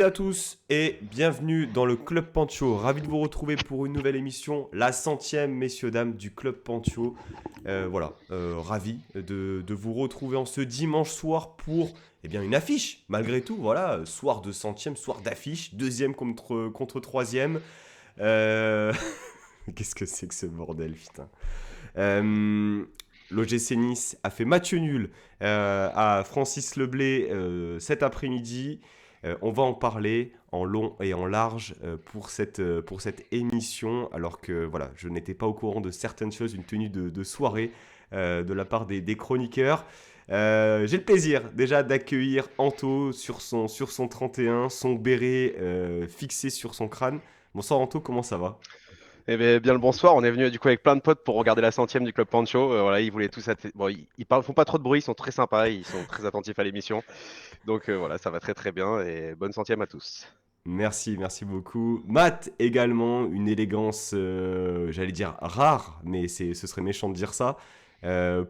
À tous et bienvenue dans le Club Pancho. Ravi de vous retrouver pour une nouvelle émission, la 100e, messieurs, dames, du Club Pancho. Ravi de vous retrouver en ce dimanche soir pour une affiche, malgré tout. Voilà, soir de 100e, soir d'affiche, deuxième contre troisième. Euh, Qu'est-ce que c'est que ce bordel, putain. L'OGC Nice a fait match nul à Francis Leblay cet après-midi. On va en parler en long et en large pour cette émission, alors que voilà, je n'étais pas au courant de certaines choses, une tenue de soirée de la part des chroniqueurs. J'ai le plaisir déjà d'accueillir Anto sur son 31, son béret fixé sur son crâne. Bonsoir Anto, comment ça va? Eh bien, le bonsoir, on est venu du coup avec plein de potes pour regarder la 100e du Club Pancho. Voilà, ils voulaient tous bon, font pas trop de bruit, ils sont très sympas, ils sont très attentifs à l'émission. Donc voilà, ça va très très bien et bonne 100e à tous. Merci beaucoup. Matt également, une élégance, j'allais dire rare, mais ce serait méchant de dire ça.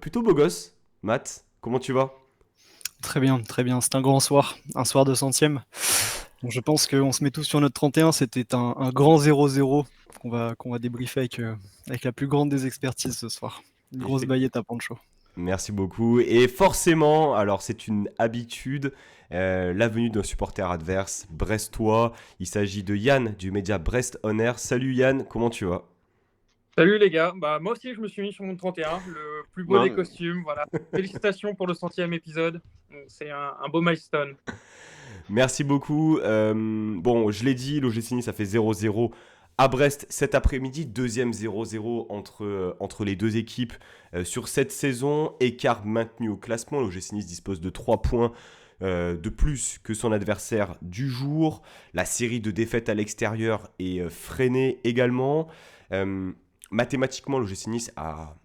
Plutôt beau gosse, Matt, comment tu vas? Très bien, très bien. C'est un grand soir, un soir de centième. Donc, je pense qu'on se met tous sur notre 31. C'était un grand 0-0 qu'on va débriefer avec la plus grande des expertises ce soir. Une grosse Effe- baillette à Pancho. Merci beaucoup. Et forcément, alors c'est une habitude, la venue d'un supporter adverse, brestois. Il s'agit de Yann du média Brest On Air. Salut Yann, comment tu vas? Salut les gars, moi aussi je me suis mis sur mon 31, le plus beau des Non, costumes, voilà. Félicitations pour le 100e épisode, c'est un beau milestone. Merci beaucoup. Bon, je l'ai dit, l'OGC Nice, ça fait 0-0 à Brest cet après-midi. Deuxième 0-0 entre les deux équipes sur cette saison. Écart maintenu au classement. L'OGC Nice dispose de 3 points de plus que son adversaire du jour. La série de défaites à l'extérieur est freinée également. Euh, Mathématiquement, l'OGC Nice a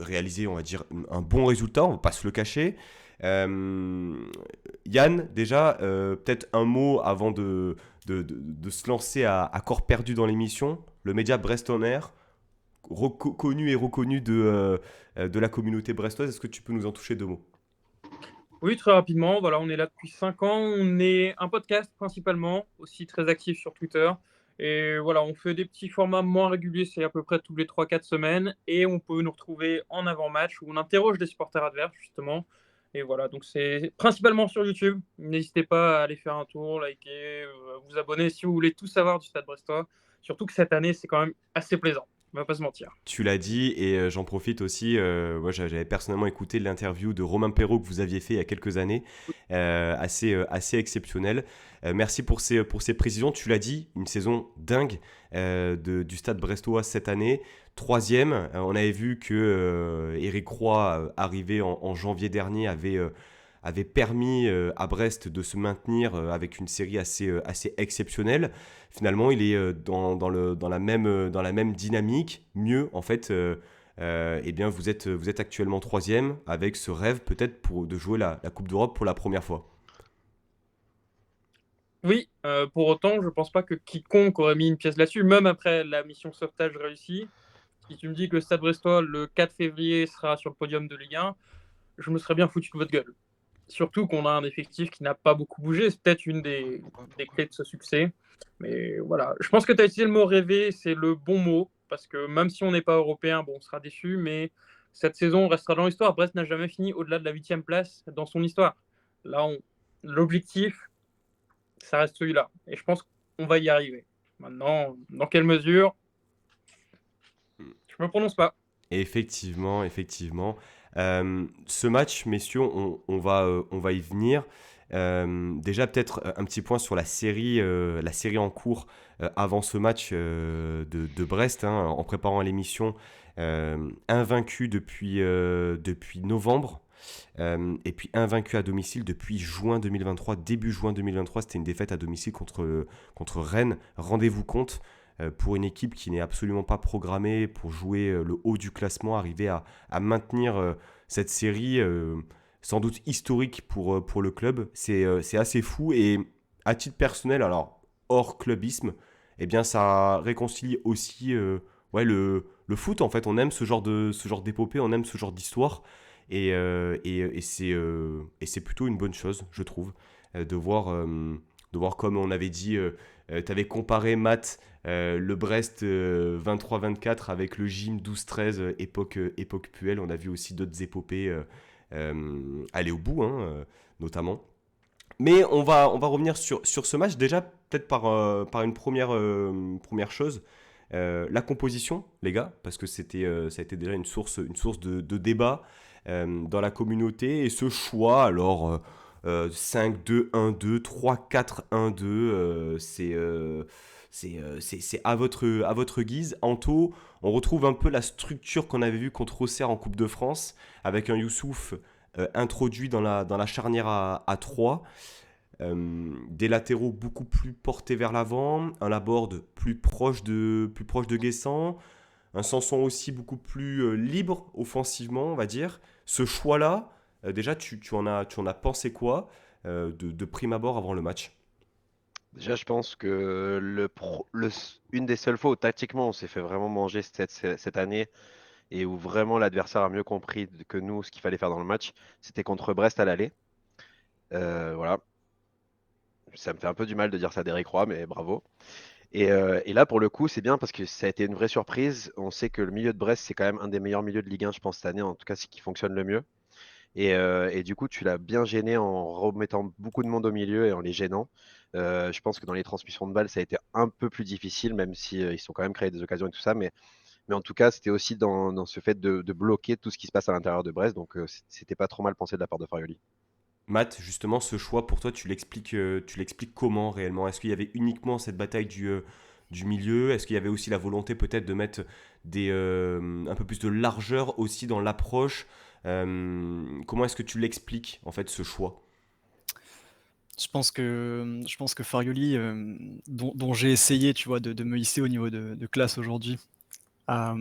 réalisé, on va dire, un bon résultat, on ne va pas se le cacher. Euh, Yann, déjà, peut-être un mot avant de se lancer à corps perdu dans l'émission. Le média Brest On Air, connu et reconnu de la communauté brestoise, est-ce que tu peux nous en toucher deux mots? Oui, très rapidement, voilà, on est là depuis 5 ans, on est un podcast principalement, aussi très actif sur Twitter. Et voilà, on fait des petits formats moins réguliers, c'est à peu près tous les 3-4 semaines. Et on peut nous retrouver en avant-match où on interroge des supporters adverses, justement. Et voilà, donc c'est principalement sur YouTube. N'hésitez pas à aller faire un tour, liker, vous abonner si vous voulez tout savoir du Stade Brestois. Surtout que cette année, c'est quand même assez plaisant, on va pas se mentir. Tu l'as dit et j'en profite aussi. Moi, j'avais personnellement écouté l'interview de Romain Perrault que vous aviez fait il y a quelques années, assez exceptionnel. Merci pour ces précisions. Tu l'as dit, une saison dingue du Stade Brestois cette année. Troisième, on avait vu que Éric Roy, arrivé en janvier dernier, avait permis à Brest de se maintenir avec une série assez exceptionnelle. Finalement, il est dans la même dynamique, mieux en fait. Eh bien, vous êtes actuellement troisième avec ce rêve peut-être de jouer la Coupe d'Europe pour la première fois. Oui, pour autant, je pense pas que quiconque aurait mis une pièce là-dessus, même après la mission sauvetage réussie. Si tu me dis que le Stade Brestois, le 4 février, sera sur le podium de Ligue 1, je me serais bien foutu de votre gueule. Surtout qu'on a un effectif qui n'a pas beaucoup bougé. C'est peut-être une des clés de ce succès. Mais voilà, je pense que tu as utilisé le mot rêver, c'est le bon mot. Parce que même si on n'est pas européen, bon, on sera déçu. Mais cette saison restera dans l'histoire. Brest n'a jamais fini au-delà de la 8e place dans son histoire. Là, l'objectif, ça reste celui-là. Et je pense qu'on va y arriver. Maintenant, dans quelle mesure, je ne me prononce pas. Et effectivement. Ce match, messieurs, on va y venir. Déjà, peut-être un petit point sur la série en cours avant ce match de Brest, hein, en préparant l'émission. Invaincu depuis novembre. Et puis invaincu à domicile depuis juin 2023, début juin 2023, c'était une défaite à domicile contre Rennes. Rendez-vous compte, pour une équipe qui n'est absolument pas programmée pour jouer le haut du classement, arriver à maintenir cette série sans doute historique pour le club, c'est assez fou. Et à titre personnel, alors hors clubisme, eh bien ça réconcilie aussi ouais, le foot. En fait, on aime ce genre d'épopée, on aime ce genre d'histoire. Et c'est plutôt une bonne chose, je trouve, de voir de voir comme on avait dit, tu avais comparé Matt, le Brest 23-24 avec le gym 12-13 époque Puel. On a vu aussi d'autres épopées aller au bout, hein, notamment. Mais on va revenir sur ce match, déjà peut-être par une première chose. La composition, les gars, parce que ça a été déjà une source de débat dans la communauté. Et ce choix, alors 5-2-1-2, 3-4-1-2, c'est à votre guise. Anto, on retrouve un peu la structure qu'on avait vue contre Auxerre en Coupe de France, avec un Youssouf introduit dans la charnière à 3. Des latéraux beaucoup plus portés vers l'avant, un Laborde plus proche de Guessant, un Sanson aussi beaucoup plus libre offensivement, on va dire. Ce choix-là, déjà, tu en as pensé quoi de prime abord avant le match? Déjà, je pense que une des seules fois où tactiquement on s'est fait vraiment manger cette année et où vraiment l'adversaire a mieux compris que nous ce qu'il fallait faire dans le match, c'était contre Brest à l'aller. Voilà, ça me fait un peu du mal de dire ça d'Eric Roy, mais bravo. Et là, pour le coup, c'est bien parce que ça a été une vraie surprise. On sait que le milieu de Brest, c'est quand même un des meilleurs milieux de Ligue 1, je pense, cette année. En tout cas, c'est qui fonctionne le mieux. Et du coup, tu l'as bien gêné en remettant beaucoup de monde au milieu et en les gênant. Je pense que dans les transmissions de balles, ça a été un peu plus difficile, même si ils sont quand même créés des occasions et tout ça. Mais en tout cas, c'était aussi dans ce fait de bloquer tout ce qui se passe à l'intérieur de Brest. Donc, c'était pas trop mal pensé de la part de Farioli. Matt, justement, ce choix pour toi, tu l'expliques comment réellement? Est-ce qu'il y avait uniquement cette bataille du milieu? Est-ce qu'il y avait aussi la volonté peut-être de mettre un peu plus de largeur aussi dans l'approche? Comment est-ce que tu l'expliques en fait ce choix? Je pense que Farioli, dont j'ai essayé, tu vois, de me hisser au niveau de classe aujourd'hui, a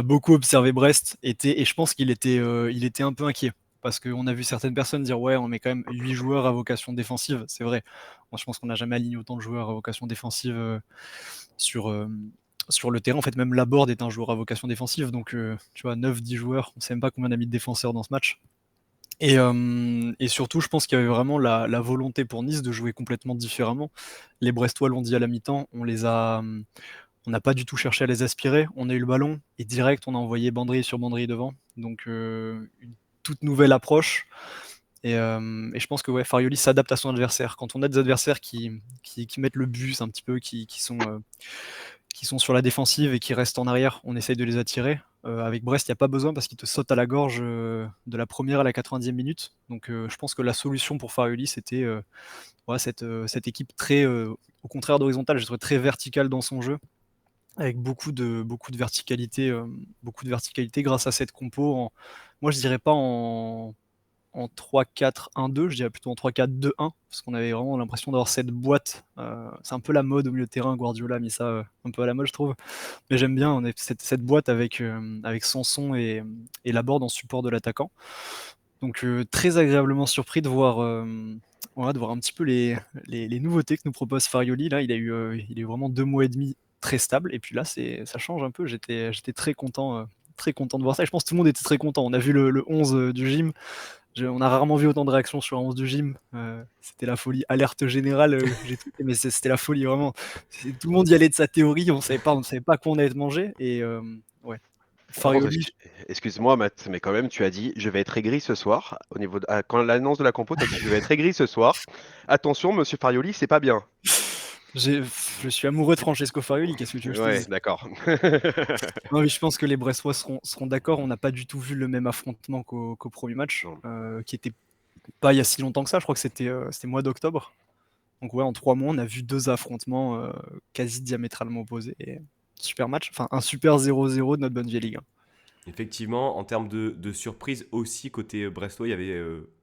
beaucoup observé Brest, et je pense qu'il était un peu inquiet. Parce qu'on a vu certaines personnes dire ouais, on met quand même 8 joueurs à vocation défensive. C'est vrai. Moi, je pense qu'on n'a jamais aligné autant de joueurs à vocation défensive sur, euh, sur le terrain. En fait, même Laborde est un joueur à vocation défensive. Donc, tu vois, 9-10 joueurs. On ne sait même pas combien a mis de défenseurs dans ce match. Et surtout, je pense qu'il y avait vraiment la volonté pour Nice de jouer complètement différemment. Les Brestois l'ont dit à la mi-temps, on n'a pas du tout cherché à les aspirer. On a eu le ballon et direct, on a envoyé Bandry sur Bandry devant. Donc, une toute nouvelle approche. Et je pense que ouais, Farioli s'adapte à son adversaire. Quand on a des adversaires qui mettent le bus un petit peu, qui sont sur la défensive et qui restent en arrière, on essaye de les attirer. Avec Brest, il n'y a pas besoin parce qu'ils te sautent à la gorge de la première à la 90e minute. Donc je pense que la solution pour Farioli, c'était ouais, cette équipe très, au contraire d'horizontale, je trouve très verticale dans son jeu, avec beaucoup de verticalité grâce à cette compo. Moi, je dirais pas en 3-4-1-2, je dirais plutôt en 3-4-2-1, parce qu'on avait vraiment l'impression d'avoir cette boîte. C'est un peu la mode au milieu de terrain, Guardiola a mis ça un peu à la mode, je trouve. Mais j'aime bien, on est cette boîte avec Sanson et Laborde en support de l'attaquant. Donc très agréablement surpris voilà, de voir un petit peu les nouveautés que nous propose Farioli. Là, il a eu vraiment 2 mois et demi très stable, et puis là, ça change un peu. J'étais très content de voir ça. Et je pense que tout le monde était très content. On a vu le 11 du gym. On a rarement vu autant de réactions sur un 11 du gym. C'était la folie. Alerte générale, j'ai tweeté, mais c'était la folie, vraiment. Tout le monde y allait de sa théorie. On savait pas quoi on allait manger. Et ouais. Par contre, Farioli, excuse-moi, Matt, mais quand même, tu as dit je vais être aigri ce soir. Quand l'annonce de la compo, tu as dit je vais être aigri ce soir. Attention, monsieur Farioli, c'est pas bien. je suis amoureux de Francesco Farioli. Qu'est-ce que tu veux que je te Ouais, dise? d'accord. Non, mais je pense que les Brestois seront d'accord. On n'a pas du tout vu le même affrontement qu'au premier match, Non. qui était pas il y a si longtemps que ça. Je crois que c'était mois d'octobre. Donc ouais, en 3 mois, on a vu 2 affrontements quasi diamétralement opposés. Et super match, enfin un super 0-0 de notre bonne vieille Ligue 1. Effectivement, en termes de surprise aussi côté Brestois, il y avait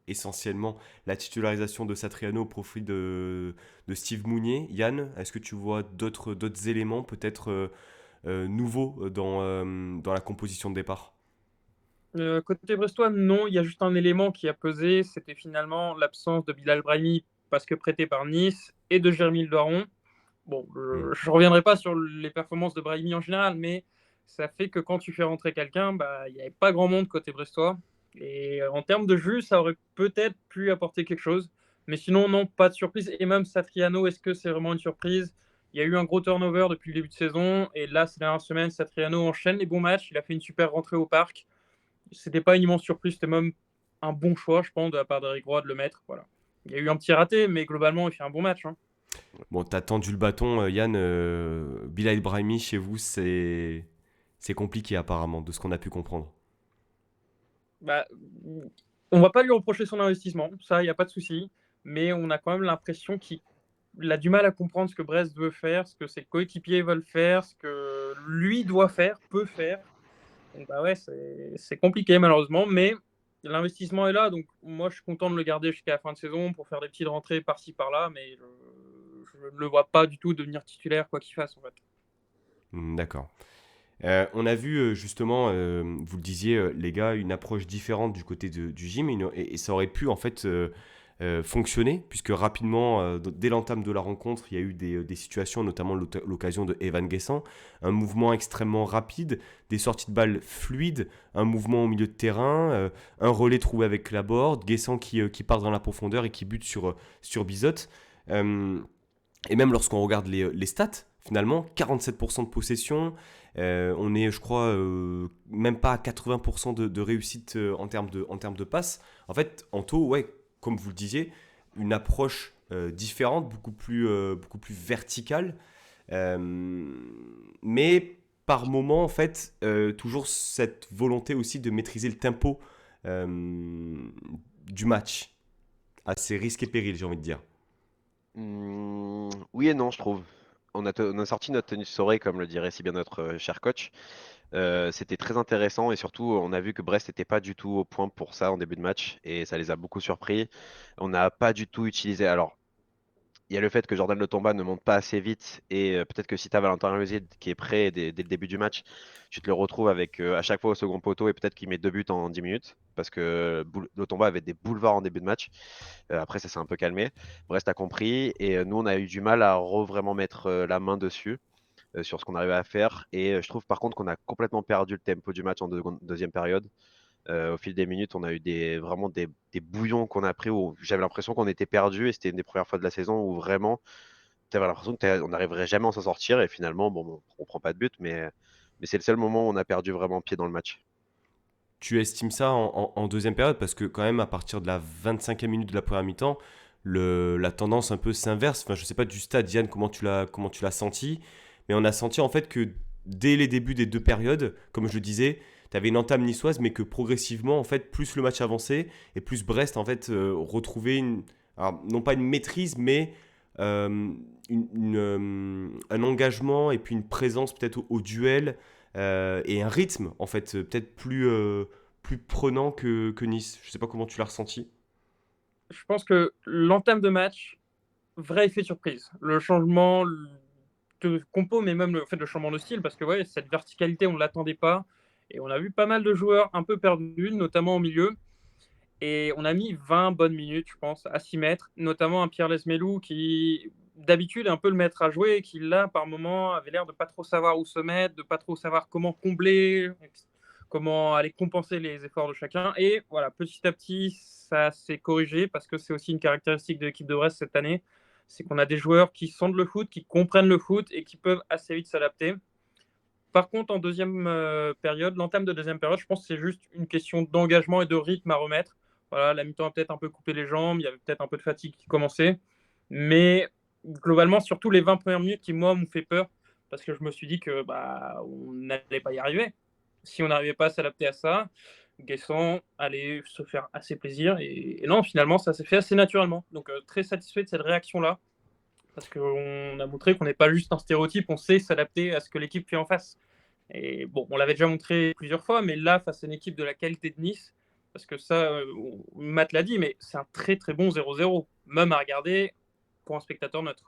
essentiellement la titularisation de Satriano au profit de Steve Mounier. Yann, est-ce que tu vois d'autres éléments peut-être nouveaux dans la composition de départ? Côté brestois, non, il y a juste un élément qui a pesé, c'était finalement l'absence de Bilal Brahimi parce que prêté par Nice et de Jérémy Doiron. Bon, Hmm. je ne reviendrai pas sur les performances de Brahimi en général, mais ça fait que quand tu fais rentrer quelqu'un, bah, il n'y avait pas grand monde côté brestois. Et en termes de jeu, ça aurait peut-être pu apporter quelque chose, Mais sinon, non, pas de surprise. Et même Satriano, est-ce que c'est vraiment une surprise? Il y a eu un gros turnover depuis le début de saison. Et là, ces dernières semaines, Satriano enchaîne les bons matchs. Il a fait une super rentrée au parc. C'était pas une immense surprise, c'était même un bon choix, je pense, de la part d'Eric Roy de le mettre. Voilà. Il y a eu un petit raté, mais globalement, il fait un bon match. Hein. Bon, t'as tendu le bâton, Yann. Bilal Brahimi, chez vous, c'est compliqué apparemment, de ce qu'on a pu comprendre. Bah, on va pas lui reprocher son investissement, ça, il n'y a pas de souci. Mais on a quand même l'impression qu'il a du mal à comprendre ce que Brest veut faire, ce que ses coéquipiers veulent faire, ce que lui doit faire, peut faire. Donc, bah ouais, c'est compliqué malheureusement, mais l'investissement est là. Donc moi, je suis content de le garder jusqu'à la fin de saison pour faire des petites rentrées par-ci par-là, mais je ne le vois pas du tout devenir titulaire quoi qu'il fasse en fait. D'accord. On a vu justement, vous le disiez, les gars, une approche différente du côté du gym et ça aurait pu en fait fonctionner puisque rapidement, dès l'entame de la rencontre, il y a eu des situations, notamment l'occasion de Evan Guessant, un mouvement extrêmement rapide, des sorties de balles fluides, un mouvement au milieu de terrain, un relais trouvé avec la board, Guessant qui part dans la profondeur et qui bute sur Bizot. Et même lorsqu'on regarde les stats, finalement, 47% de possession, on est, je crois, même pas à 80% de réussite en termes de passes. En fait, Anto, ouais, comme vous le disiez, une approche différente, beaucoup plus verticale, mais par moment, en fait, toujours cette volonté aussi de maîtriser le tempo du match, à ses risques et périls, j'ai envie de dire. Oui et non, je trouve. On a sorti notre tenue de soirée, comme le dirait si bien notre cher coach. C'était très intéressant et surtout, on a vu que Brest n'était pas du tout au point pour ça en début de match et ça les a beaucoup surpris. On n'a pas du tout utilisé. Alors, il y a le fait que Jordan Lotomba ne monte pas assez vite et peut-être que si tu as Valentin Rosier qui est prêt dès le début du match, tu te le retrouves avec à chaque fois au second poteau et peut-être qu'il met 2 buts en 10 minutes parce que Lotomba avait des boulevards en début de match. Après, ça s'est un peu calmé. Brest a compris et nous, on a eu du mal à vraiment mettre la main dessus sur ce qu'on arrivait à faire. Et je trouve par contre qu'on a complètement perdu le tempo du match en deuxième période. Au fil des minutes, on a eu vraiment des bouillons qu'on a pris où j'avais l'impression qu'on était perdu et c'était une des premières fois de la saison où vraiment tu avais l'impression qu'on n'arriverait jamais à s'en sortir et finalement, bon, on prend pas de but, mais c'est le seul moment où on a perdu vraiment pied dans le match. Tu estimes ça en deuxième période parce que quand même à partir de la 25e minute de la première mi-temps, la tendance un peu s'inverse. Enfin, je sais pas du stade, Yann, comment tu l'as senti, mais on a senti en fait que dès les débuts des deux périodes, comme je le disais, tu avais une entame niçoise, mais que progressivement, en fait, plus le match avançait et plus Brest en fait retrouvait alors, non pas une maîtrise, mais euh, un engagement et puis une présence peut-être au duel et un rythme en fait peut-être plus prenant que Nice. Je sais pas comment tu l'as ressenti. Je pense que l'entame de match, vrai effet surprise. Le changement de compo, mais même le changement de style, parce que ouais, cette verticalité, on ne l'attendait pas. Et on a vu pas mal de joueurs un peu perdus, notamment au milieu. Et on a mis 20 bonnes minutes, je pense, à s'y mettre, notamment un Pierre Lesmelou qui, d'habitude, est un peu le maître à jouer et qui, là, par moment, avait l'air de pas trop savoir où se mettre, de pas trop savoir comment combler, comment aller compenser les efforts de chacun. Et voilà, petit à petit, ça s'est corrigé parce que c'est aussi une caractéristique de l'équipe de Brest cette année. C'est qu'on a des joueurs qui sentent le foot, qui comprennent le foot et qui peuvent assez vite s'adapter. Par contre, en deuxième période, l'entame de deuxième période, je pense que c'est juste une question d'engagement et de rythme à remettre. Voilà, la mi-temps a peut-être un peu coupé les jambes, il y avait peut-être un peu de fatigue qui commençait. Mais globalement, surtout les 20 premières minutes qui, moi, m'ont fait peur parce que je me suis dit que on n'allait pas y arriver. Si on n'arrivait pas à s'adapter à ça, Guessant allait se faire assez plaisir. Et non, finalement, ça s'est fait assez naturellement. Donc, très satisfait de cette réaction-là parce qu'on a montré qu'on n'est pas juste un stéréotype, on sait s'adapter à ce que l'équipe fait en face. Et bon, on l'avait déjà montré plusieurs fois, mais là, face à une équipe de la qualité de Nice, parce que ça, Matt l'a dit, mais c'est un très très bon 0-0, même à regarder pour un spectateur neutre.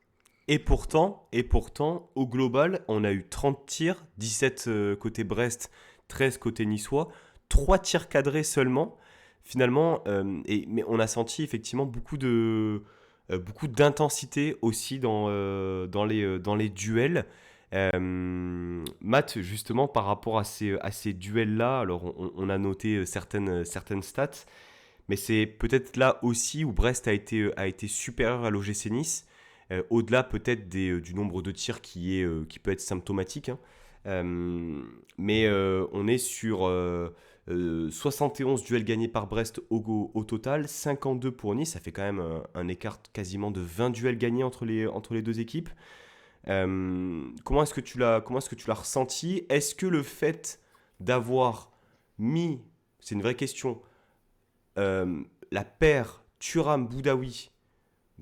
Et pourtant, au global, on a eu 30 tirs, 17 côté Brest, 13 côté niçois, 3 tirs cadrés seulement. Finalement, mais on a senti effectivement beaucoup d'intensité aussi dans les duels. Matt, justement, par rapport à ces duels-là, alors on a noté certaines stats, mais c'est peut-être là aussi où Brest a été supérieur à l'OGC Nice, au-delà peut-être du nombre de tirs qui peut être symptomatique, hein. Mais on est sur 71 duels gagnés par Brest au total, 52 pour Nice, ça fait quand même un écart quasiment de 20 duels gagnés entre les deux équipes. Comment est-ce que tu l'as ressenti? Est-ce que le fait d'avoir mis, c'est une vraie question, la paire Thuram-Boudaoui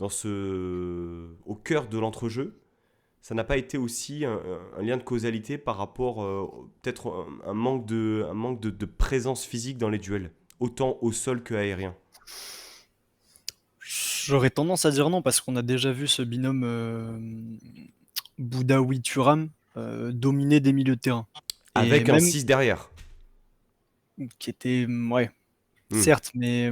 au cœur de l'entrejeu, ça n'a pas été aussi un lien de causalité par rapport peut-être un manque de présence physique dans les duels, autant au sol que aérien? J'aurais tendance à dire non, parce qu'on a déjà vu ce binôme Boudaoui-Thuram dominer des milieux de terrain. Et Avec un même 6 derrière. qui était, ouais, Hmm. certes, mais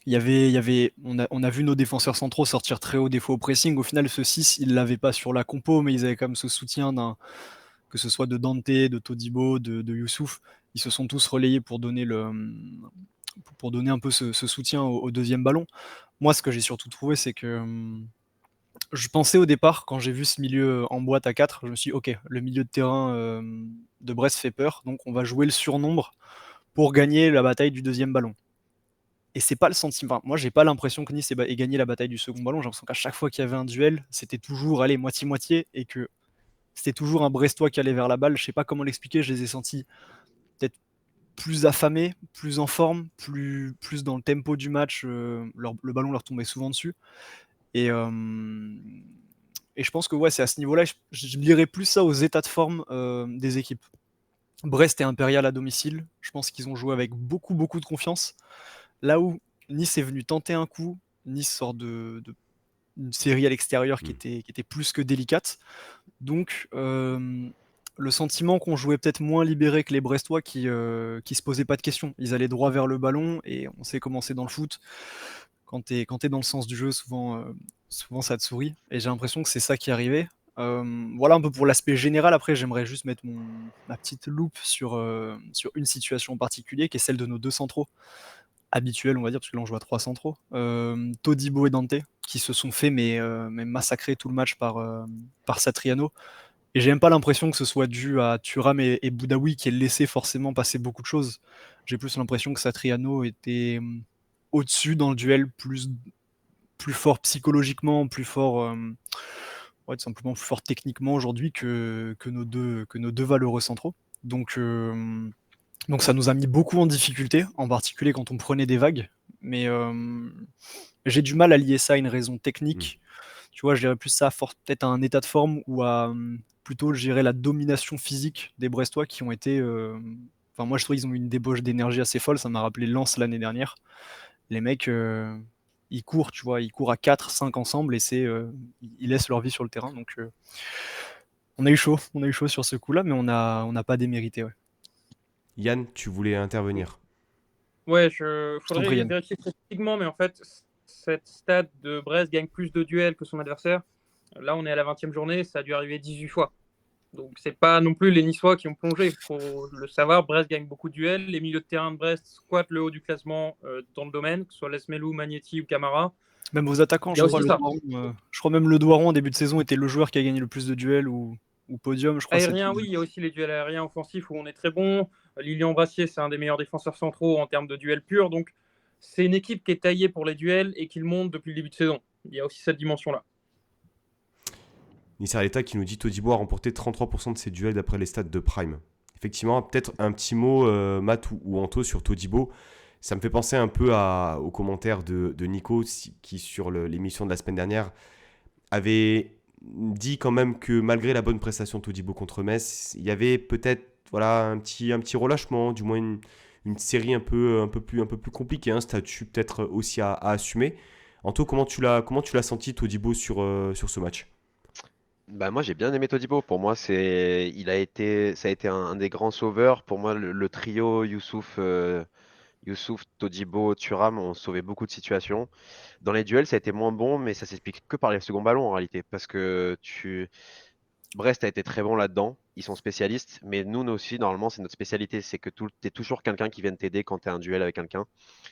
on a vu nos défenseurs centraux sortir très haut des fois au pressing. Au final, ce 6, ils l'avaient pas sur la compo, mais ils avaient quand même ce soutien que ce soit de Dante, de Todibo, de Youssouf. Ils se sont tous relayés pour donner un peu ce soutien au deuxième ballon. Moi, ce que j'ai surtout trouvé, c'est que je pensais au départ, quand j'ai vu ce milieu en boîte à 4, je me suis dit, ok, le milieu de terrain de Brest fait peur, donc on va jouer le surnombre pour gagner la bataille du deuxième ballon. Et c'est pas le sentiment. Enfin, moi, j'ai pas l'impression que Nice ait gagné la bataille du second ballon. J'ai l'impression qu'à chaque fois qu'il y avait un duel, c'était toujours, allez, moitié-moitié, et que c'était toujours un Brestois qui allait vers la balle. Je sais pas comment l'expliquer, je les ai sentis peut-être plus affamés, plus en forme, plus dans le tempo du match. Le ballon leur tombait souvent dessus. Et, et je pense que ouais, c'est à ce niveau-là, je lirais plus ça aux états de forme des équipes. Brest et Impérial à domicile, je pense qu'ils ont joué avec beaucoup, beaucoup de confiance. Là où Nice est venu tenter un coup, Nice sort une série à l'extérieur Hmm. qui était plus que délicate. Donc, le sentiment qu'on jouait peut-être moins libéré que les Brestois qui se posaient pas de questions. Ils allaient droit vers le ballon et on sait comment c'est dans le foot. Quand t'es dans le sens du jeu, souvent ça te sourit. Et j'ai l'impression que c'est ça qui est arrivé. Voilà un peu pour l'aspect général. Après, j'aimerais juste mettre ma petite loupe sur une situation en particulier, qui est celle de nos deux centraux habituels, on va dire, parce que là on joue à trois centraux. Todibo et Dante, qui se sont fait mais massacrer tout le match par Satriano. Et j'ai même pas l'impression que ce soit dû à Thuram et Boudaoui qui aient laissé forcément passer beaucoup de choses. J'ai plus l'impression que Satriano était au-dessus dans le duel, plus fort psychologiquement, plus fort, ouais, tout simplement plus fort techniquement aujourd'hui que nos deux valeureux centraux. Donc ça nous a mis beaucoup en difficulté, en particulier quand on prenait des vagues. Mais j'ai du mal à lier ça à une raison Hmm. technique. Tu vois, je dirais plus ça peut-être à un état de forme ou à plutôt, je dirais, la domination physique des Brestois qui ont été. Enfin, moi, je trouve qu'ils ont eu une débauche d'énergie assez folle. Ça m'a rappelé Lens l'année dernière. Les mecs, ils courent, tu vois, ils courent à 4, 5 ensemble et ils laissent leur vie sur le terrain. Donc, on a eu chaud sur ce coup-là, mais on n'a pas démérité. Ouais. Yann, tu voulais intervenir. Ouais, Je t'en prie, faudrait Yann. vérifier statistiquement, mais en fait, cette stade de Brest gagne plus de duels que son adversaire. Là, on est à la 20e journée, ça a dû arriver 18 fois. Donc, c'est pas non plus les Niçois qui ont plongé. Il faut le savoir, Brest gagne beaucoup de duels. Les milieux de terrain de Brest squattent le haut du classement dans le domaine, que ce soit Lesmelou, Magnetti ou Camara. Même aux attaquants, Il y a aussi ça. Je crois même le Doiron en début de saison était le joueur qui a gagné le plus de duels ou podium, je crois. Aérien, oui, il y a aussi les duels aériens offensifs où on est très bon. Lilian Brassier, c'est un des meilleurs défenseurs centraux en termes de duels purs. Donc, c'est une équipe qui est taillée pour les duels et qui le monte depuis le début de saison. Il y a aussi cette dimension-là. Nisser Aleta qui nous dit Todibo a remporté 33% de ses duels d'après les stats de Prime. Effectivement, peut-être un petit mot, Matt ou Anto, sur Todibo. Ça me fait penser un peu aux commentaires de Nico qui, sur l'émission de la semaine dernière, avait dit quand même que malgré la bonne prestation de Todibo contre Metz, il y avait peut-être voilà, un petit relâchement, du moins une série un peu plus compliquée, un statut peut-être aussi à assumer. Anto, comment tu l'as senti Todibo sur ce match? Bah moi j'ai bien aimé Todibo. Pour moi ça a été un des grands sauveurs. Pour moi le trio Youssouf, Todibo, Thuram ont sauvé beaucoup de situations. Dans les duels ça a été moins bon, mais ça s'explique que par les seconds ballons en réalité, parce que Brest a été très bon là-dedans. ils sont spécialistes, mais nous aussi, normalement, c'est notre spécialité. C'est que t'es toujours quelqu'un qui vient t'aider quand t'es un duel avec quelqu'un.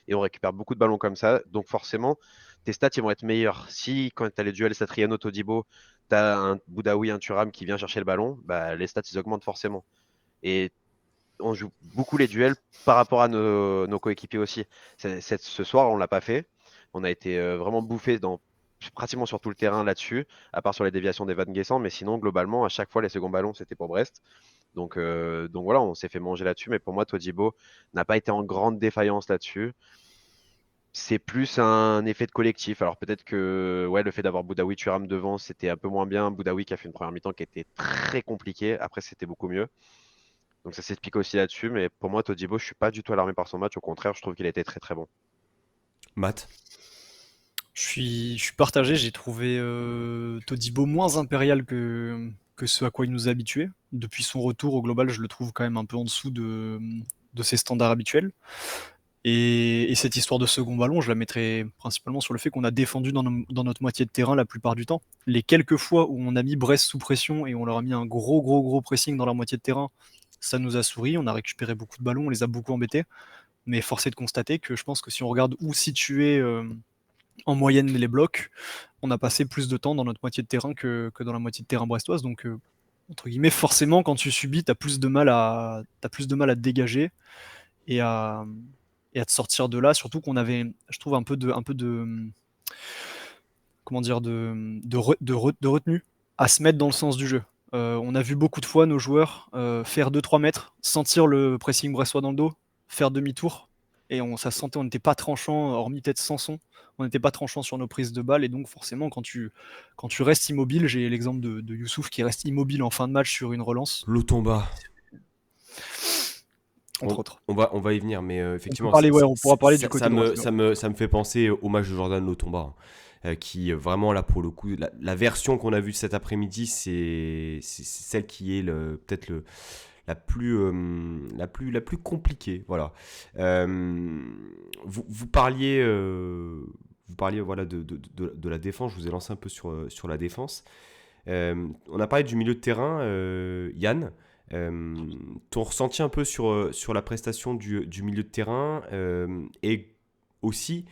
Et on récupère beaucoup de ballons comme ça. Donc forcément, tes stats, ils vont être meilleurs. Si, quand t'as les duels Satriano, Todibo, t'as un Boudaoui, un Thuram qui vient chercher le ballon, bah, les stats, ils augmentent forcément. Et on joue beaucoup les duels par rapport à nos coéquipiers aussi. Ce soir, on l'a pas fait. On a été vraiment bouffé pratiquement sur tout le terrain là-dessus, à part sur les déviations d'Evan Guessant, mais sinon, globalement, à chaque fois, les seconds ballons, c'était pour Brest. Donc voilà, on s'est fait manger là-dessus, mais pour moi, Todibo n'a pas été en grande défaillance là-dessus. C'est plus un effet de collectif. Alors peut-être que ouais, le fait d'avoir Boudaoui Thuram devant, c'était un peu moins bien. Boudaoui qui a fait une première mi-temps qui était très compliquée. Après, c'était beaucoup mieux. Donc ça s'explique aussi là-dessus. Mais pour moi, Todibo, je suis pas du tout alarmé par son match. Au contraire, je trouve qu'il a été très très bon. Matt? Je suis partagé, j'ai trouvé Todibo moins impérial que ce à quoi il nous a habitués. Depuis son retour au global, je le trouve quand même un peu en dessous de ses standards habituels. Et cette histoire de second ballon, je la mettrais principalement sur le fait qu'on a défendu dans notre moitié de terrain la plupart du temps. Les quelques fois où on a mis Brest sous pression et on leur a mis un gros pressing dans la moitié de terrain, ça nous a souri, on a récupéré beaucoup de ballons, on les a beaucoup embêtés. Mais force est de constater que je pense que si on regarde où situer en moyenne les blocs, on a passé plus de temps dans notre moitié de terrain que dans la moitié de terrain brestoise. Donc, entre guillemets, forcément, quand tu subis, tu as plus de mal à te dégager et à te sortir de là. Surtout qu'on avait, je trouve, un peu de comment dire, de retenue à se mettre dans le sens du jeu. On a vu beaucoup de fois nos joueurs faire 2-3 mètres, sentir le pressing brestois dans le dos, faire demi-tour, et ça se sentait, on n'était pas tranchant, hormis peut-être Sanson, on n'était pas tranchant sur nos prises de balles, et donc forcément quand tu restes immobile, j'ai l'exemple de Youssouf qui reste immobile en fin de match sur une relance, Lotomba. entre autres. On va y venir, mais effectivement, on pourra parler du côté ça droit, me fait penser au match de Jordan Lotomba, qui vraiment là pour le coup, la version qu'on a vue cet après-midi, c'est celle qui est peut-être la plus compliquée. Voilà. Vous parliez voilà de la défense. Je vous ai lancé un peu sur la défense. On a parlé du milieu de terrain, Yann. Ton ressenti un peu sur la prestation du milieu de terrain et aussi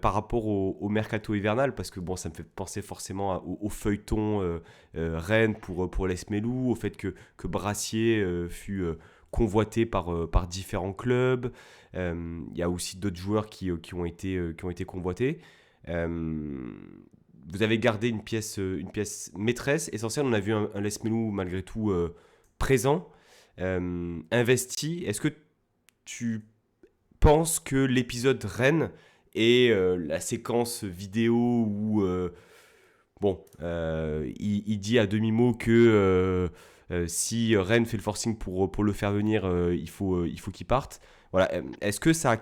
par rapport au mercato hivernal, parce que bon, ça me fait penser forcément au feuilleton Rennes pour Les Melou, au fait que Brassier fut convoité par différents clubs. Il y a aussi d'autres joueurs qui ont été convoités. Vous avez gardé une pièce maîtresse, essentielle. On a vu un Les Melou malgré tout présent, investi. Est-ce que tu penses que l'épisode Rennes et la séquence vidéo où il dit à demi-mot que si Rennes fait le forcing pour le faire venir, il faut qu'il parte. Voilà. Est-ce que ça a,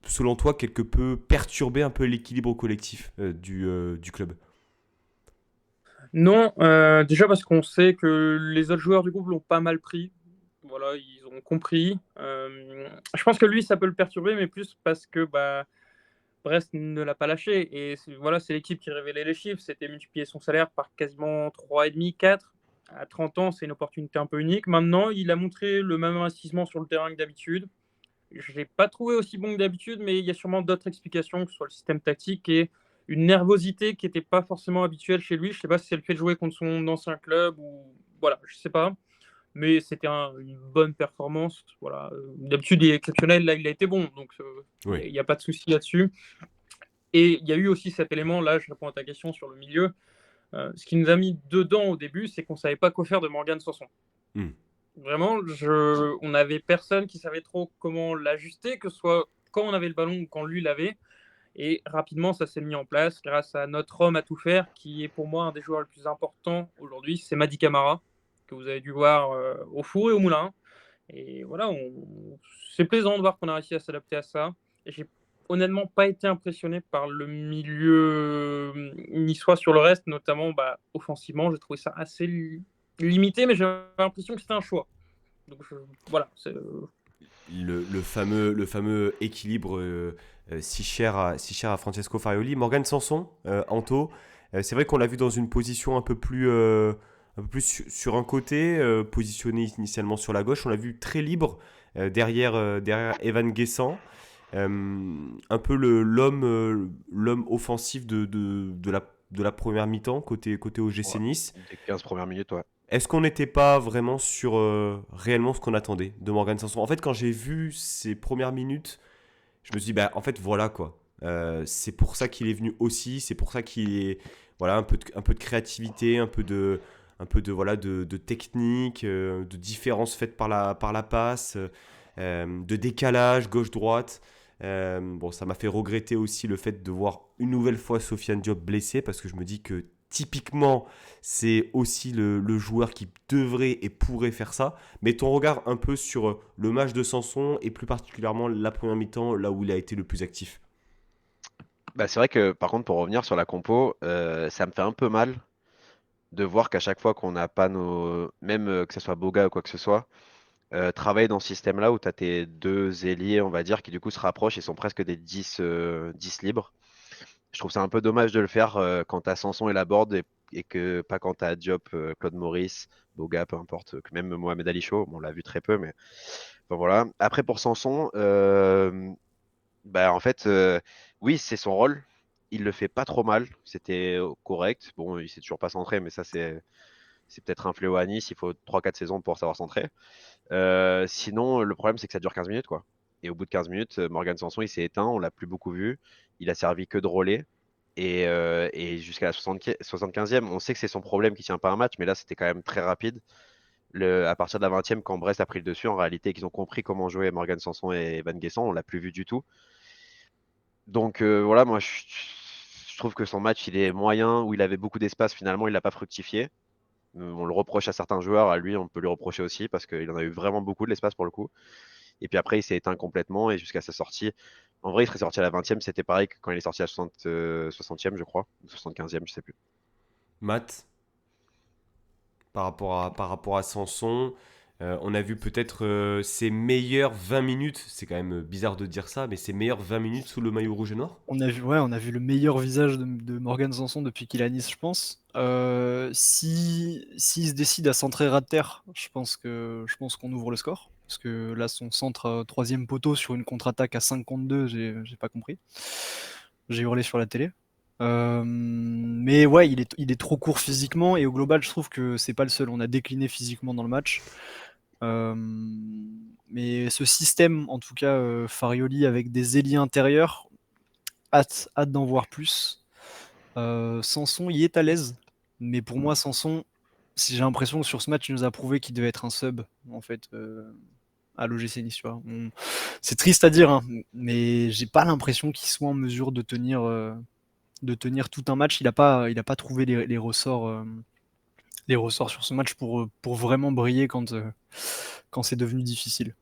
selon toi, quelque peu perturbé un peu l'équilibre collectif du club? Non, déjà parce qu'on sait que les autres joueurs du groupe l'ont pas mal pris. Voilà, ils ont compris. Je pense que lui, ça peut le perturber, mais plus parce que Brest ne l'a pas lâché. Et c'est l'équipe qui révélait les chiffres. C'était multiplier son salaire par quasiment 3,5, 4. À 30 ans, c'est une opportunité un peu unique. Maintenant, il a montré le même investissement sur le terrain que d'habitude. Je ne l'ai pas trouvé aussi bon que d'habitude, mais il y a sûrement d'autres explications, que ce soit le système tactique et une nervosité qui n'était pas forcément habituelle chez lui. Je ne sais pas si c'est le fait de jouer contre son ancien club ou voilà, je ne sais pas. Mais c'était une bonne performance. Voilà. D'habitude, il est exceptionnel. Là, il a été bon. Donc, il n'y a pas de souci là-dessus. Et il y a eu aussi cet élément, là, je réponds à ta question sur le milieu. Ce qui nous a mis dedans au début, c'est qu'on ne savait pas quoi faire de Morgan Sanson. Vraiment, on n'avait personne qui savait trop comment l'ajuster, que ce soit quand on avait le ballon ou quand lui l'avait. Et rapidement, ça s'est mis en place grâce à notre homme à tout faire, qui est pour moi un des joueurs les plus importants aujourd'hui, c'est Mady Camara, que vous avez dû voir au four et au moulin. Et voilà, c'est plaisant de voir qu'on a réussi à s'adapter à ça. Et j'ai honnêtement pas été impressionné par le milieu niçois sur le reste, notamment offensivement. J'ai trouvé ça assez limité, mais j'avais l'impression que c'était un choix. Donc voilà. Le fameux équilibre si cher à Francesco Farioli. Morgan Sanson, Anto, c'est vrai qu'on l'a vu dans une position un peu plus un peu plus sur un côté, positionné initialement sur la gauche. On l'a vu très libre derrière Evan Guessant. Un peu l'homme offensif de la première mi-temps côté Ouais. OGC Nice. Des 15 premières minutes, ouais. Est-ce qu'on n'était pas vraiment sur réellement ce qu'on attendait de Morgan Sanson? En fait, quand j'ai vu ses premières minutes, je me suis dit, bah, en fait, voilà quoi. C'est pour ça qu'il est venu aussi, c'est pour ça qu'il est, voilà, un peu de créativité, voilà, de technique, de différence faite par la passe, de décalage gauche-droite. Bon, ça m'a fait regretter aussi le fait de voir une nouvelle fois Sofiane Diop blessé, parce que je me dis que typiquement, c'est aussi le joueur qui devrait et pourrait faire ça. Mais ton regard un peu sur le match de Sanson et plus particulièrement la première mi-temps, là où il a été le plus actif. Bah, c'est vrai que par contre, pour revenir sur la compo, ça me fait un peu mal de voir qu'à chaque fois qu'on n'a pas nos. Même que ce soit Boga ou quoi que ce soit, travailler dans ce système-là où tu as tes deux ailiers, on va dire, qui du coup se rapprochent et sont presque des 10 libres. Je trouve ça un peu dommage de le faire quand tu as Sanson et Laborde et que pas quand tu as Diop, Claude Maurice, Boga, peu importe, que même Mohamed Ali Chaud, bon, on l'a vu très peu, mais enfin, voilà. Après, pour Sanson, bah, en fait, oui, c'est son rôle. Il le fait pas trop mal. C'était correct. Bon, il s'est toujours pas centré, mais ça, c'est peut-être un fléau à Nice. Il faut 3-4 saisons pour savoir centrer. Sinon, le problème, c'est que ça dure 15 minutes, quoi. Et au bout de 15 minutes, Morgan Sanson, il s'est éteint. On l'a plus beaucoup vu. Il a servi que de relais. Et jusqu'à la 75e, on sait que c'est son problème qui tient pas un match, mais là, c'était quand même très rapide. À partir de la 20e, quand Brest a pris le dessus, en réalité, qu'ils ont compris comment jouer Morgan Sanson et Van Guessant, on l'a plus vu du tout. Donc voilà, moi je trouve que son match il est moyen, où il avait beaucoup d'espace, finalement il n'a pas fructifié. On le reproche à certains joueurs, à lui on peut lui reprocher aussi parce qu'il en a eu vraiment beaucoup de l'espace pour le coup. Et puis après il s'est éteint complètement et jusqu'à sa sortie, en vrai il serait sorti à la 20e, c'était pareil que quand il est sorti à la 60e je crois, ou 75e, je sais plus. Matt, par rapport à Sanson, on a vu peut-être ses meilleures 20 minutes, c'est quand même bizarre de dire ça, mais ses meilleures 20 minutes sous le maillot rouge et noir. On a vu le meilleur visage de Morgan Sanson depuis qu'il est à Nice, je pense. S'il se décide à centrer ras de terre, je pense qu'on ouvre le score. Parce que là, son centre troisième poteau sur une contre-attaque à 5 contre 2, j'ai pas compris. J'ai hurlé sur la télé. Mais ouais, il est trop court physiquement et au global, je trouve que c'est pas le seul. On a décliné physiquement dans le match. Euh, mais ce système, en tout cas, Farioli avec des ailiers intérieurs, hâte d'en voir plus. Sanson y est à l'aise, mais pour moi, Sanson, j'ai l'impression que sur ce match, il nous a prouvé qu'il devait être un sub, en fait, à l'OGC Nice. Tu vois. C'est triste à dire, hein, mais j'ai pas l'impression qu'il soit en mesure de tenir tout un match. Il a pas trouvé les ressorts sur ce match pour vraiment briller quand c'est devenu difficile.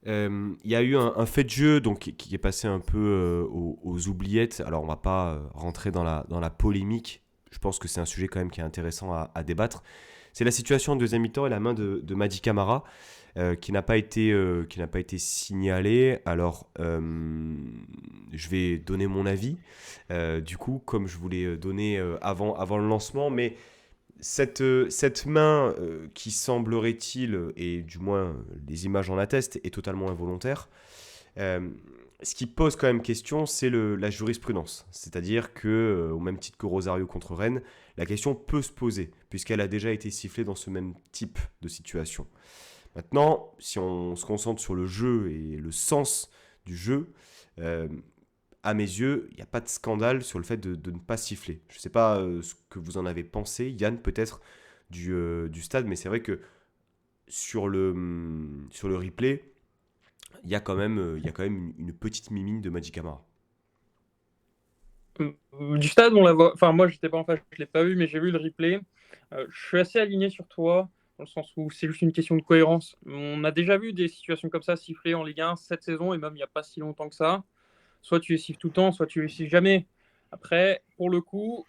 Il y a eu un fait de jeu donc, qui est passé un peu aux oubliettes. Alors, on va pas rentrer dans la polémique. Je pense que c'est un sujet quand même qui est intéressant à débattre. C'est la situation en deuxième mi-temps et la main de Mady Camara qui n'a pas été signalée. Alors, je vais donner mon avis, du coup, comme je voulais donner avant le lancement, mais cette main qui semblerait-il, et du moins les images en attestent, est totalement involontaire. Euh, Ce qui pose quand même question, c'est la jurisprudence. C'est-à-dire que, au même titre que Rosario contre Rennes, la question peut se poser, puisqu'elle a déjà été sifflée dans ce même type de situation. Maintenant, si on se concentre sur le jeu et le sens du jeu, euh, à mes yeux, il n'y a pas de scandale sur le fait de ne pas siffler. Je ne sais pas ce que vous en avez pensé, Yann, peut-être, du stade, mais c'est vrai que sur le replay, il y a quand même une petite mimine de Mady Camara. Du stade, on la voit. Enfin, moi, j'étais pas en face, je l'ai pas vu, mais j'ai vu le replay. Je suis assez aligné sur toi, dans le sens où c'est juste une question de cohérence. On a déjà vu des situations comme ça siffler en Ligue 1 cette saison, et même il n'y a pas si longtemps que ça. Soit tu les siffles tout le temps, soit tu les siffles jamais. Après, pour le coup,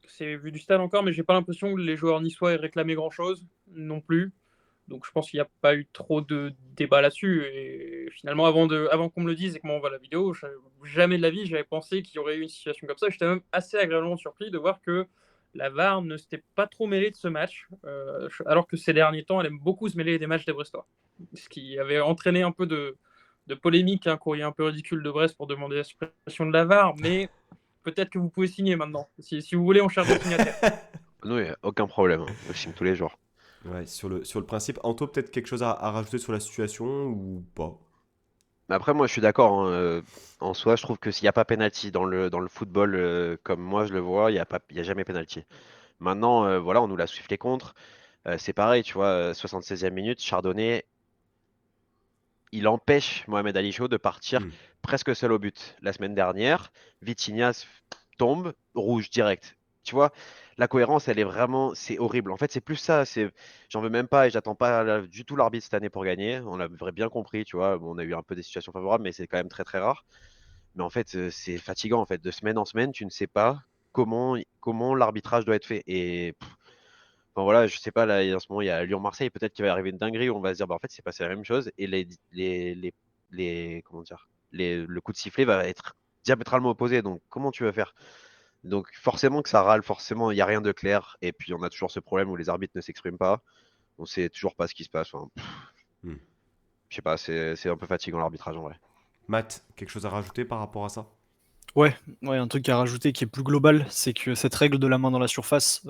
c'est vu du stade encore, mais j'ai pas l'impression que les joueurs niçois aient réclamé grand-chose non plus. Donc je pense qu'il n'y a pas eu trop de débat là-dessus. Et finalement, avant qu'on me le dise et que moi on voit la vidéo, jamais de la vie j'avais pensé qu'il y aurait eu une situation comme ça. J'étais même assez agréablement surpris de voir que la VAR ne s'était pas trop mêlée de ce match, alors que ces derniers temps, elle aime beaucoup se mêler des matchs des Brestois. Ce qui avait entraîné un peu de polémique, un courrier un peu ridicule de Brest pour demander la suppression de la VAR, mais peut-être que vous pouvez signer maintenant. Si vous voulez, on cherche des signataires. Nous, il n'y a aucun problème, hein. Je signe tous les jours. Ouais, sur le principe. Anto, peut-être quelque chose à rajouter sur la situation ou pas? Mais après, moi, je suis d'accord, hein, en soi, je trouve que s'il n'y a pas penalty dans le football, comme moi je le vois, il y a jamais penalty. Maintenant, voilà, on nous l'a sifflé contre. C'est pareil, tu vois, 76e minute, Chardonnay, il empêche Mohamed Ali Chaud de partir Hmm. presque seul au but. La semaine dernière, Vitinha tombe, rouge direct. Tu vois, la cohérence, elle est vraiment, c'est horrible. En fait, c'est plus ça, j'en veux même pas et j'attends pas du tout l'arbitre cette année pour gagner. On l'aurait bien compris, tu vois. Bon, on a eu un peu des situations favorables, mais c'est quand même très très rare. Mais en fait, c'est fatigant, en fait. De semaine en semaine, tu ne sais pas comment l'arbitrage doit être fait. Et enfin, voilà, je sais pas, là, en ce moment, il y a Lyon-Marseille, peut-être qu'il va y arriver une dinguerie où on va se dire, bah, en fait, c'est passé la même chose, et comment dire, le coup de sifflet va être diamétralement opposé, donc comment tu vas faire? Donc forcément que ça râle, forcément, il n'y a rien de clair, et puis on a toujours ce problème où les arbitres ne s'expriment pas, on sait toujours pas ce qui se passe, enfin, Hmm. je sais pas, c'est un peu fatigant l'arbitrage en vrai. Matt, quelque chose à rajouter par rapport à ça? Ouais, ouais, un truc à rajouter qui est plus global, c'est que cette règle de la main dans la surface,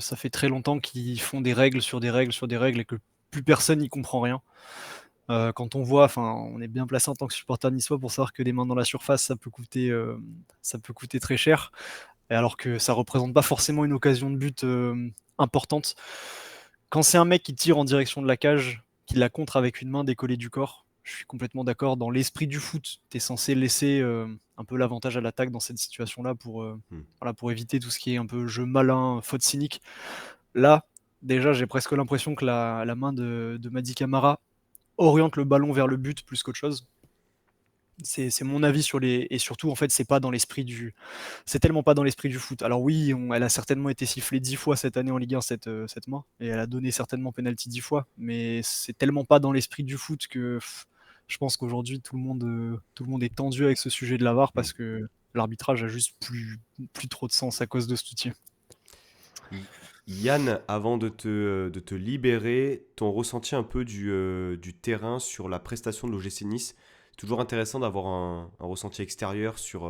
ça fait très longtemps qu'ils font des règles sur des règles sur des règles et que plus personne n'y comprend rien. Quand on voit, enfin, on est bien placé en tant que supporter niçois pour savoir que des mains dans la surface, ça peut coûter très cher, et alors que ça représente pas forcément une occasion de but importante. Quand c'est un mec qui tire en direction de la cage, qui la contre avec une main décollée du corps, je suis complètement d'accord. Dans l'esprit du foot, tu es censé laisser un peu l'avantage à l'attaque dans cette situation-là Hmm. voilà, pour éviter tout ce qui est un peu jeu malin, faute cynique. Là, déjà, j'ai presque l'impression que la main de Madi Camara oriente le ballon vers le but plus qu'autre chose. C'est mon avis sur les. Et surtout, en fait, c'est pas dans l'esprit du. C'est tellement pas dans l'esprit du foot. Alors, oui, elle a certainement été sifflée 10 fois cette année en Ligue 1, cette main. Et elle a donné certainement penalty 10 fois. Mais c'est tellement pas dans l'esprit du foot que je pense qu'aujourd'hui, tout le monde est tendu avec ce sujet de la VAR Hmm. parce que l'arbitrage a juste plus trop de sens à cause de ce outil. Y- Yann, avant de te libérer, ton ressenti un peu du terrain sur la prestation de l'OGC Nice. Toujours intéressant d'avoir un ressenti extérieur sur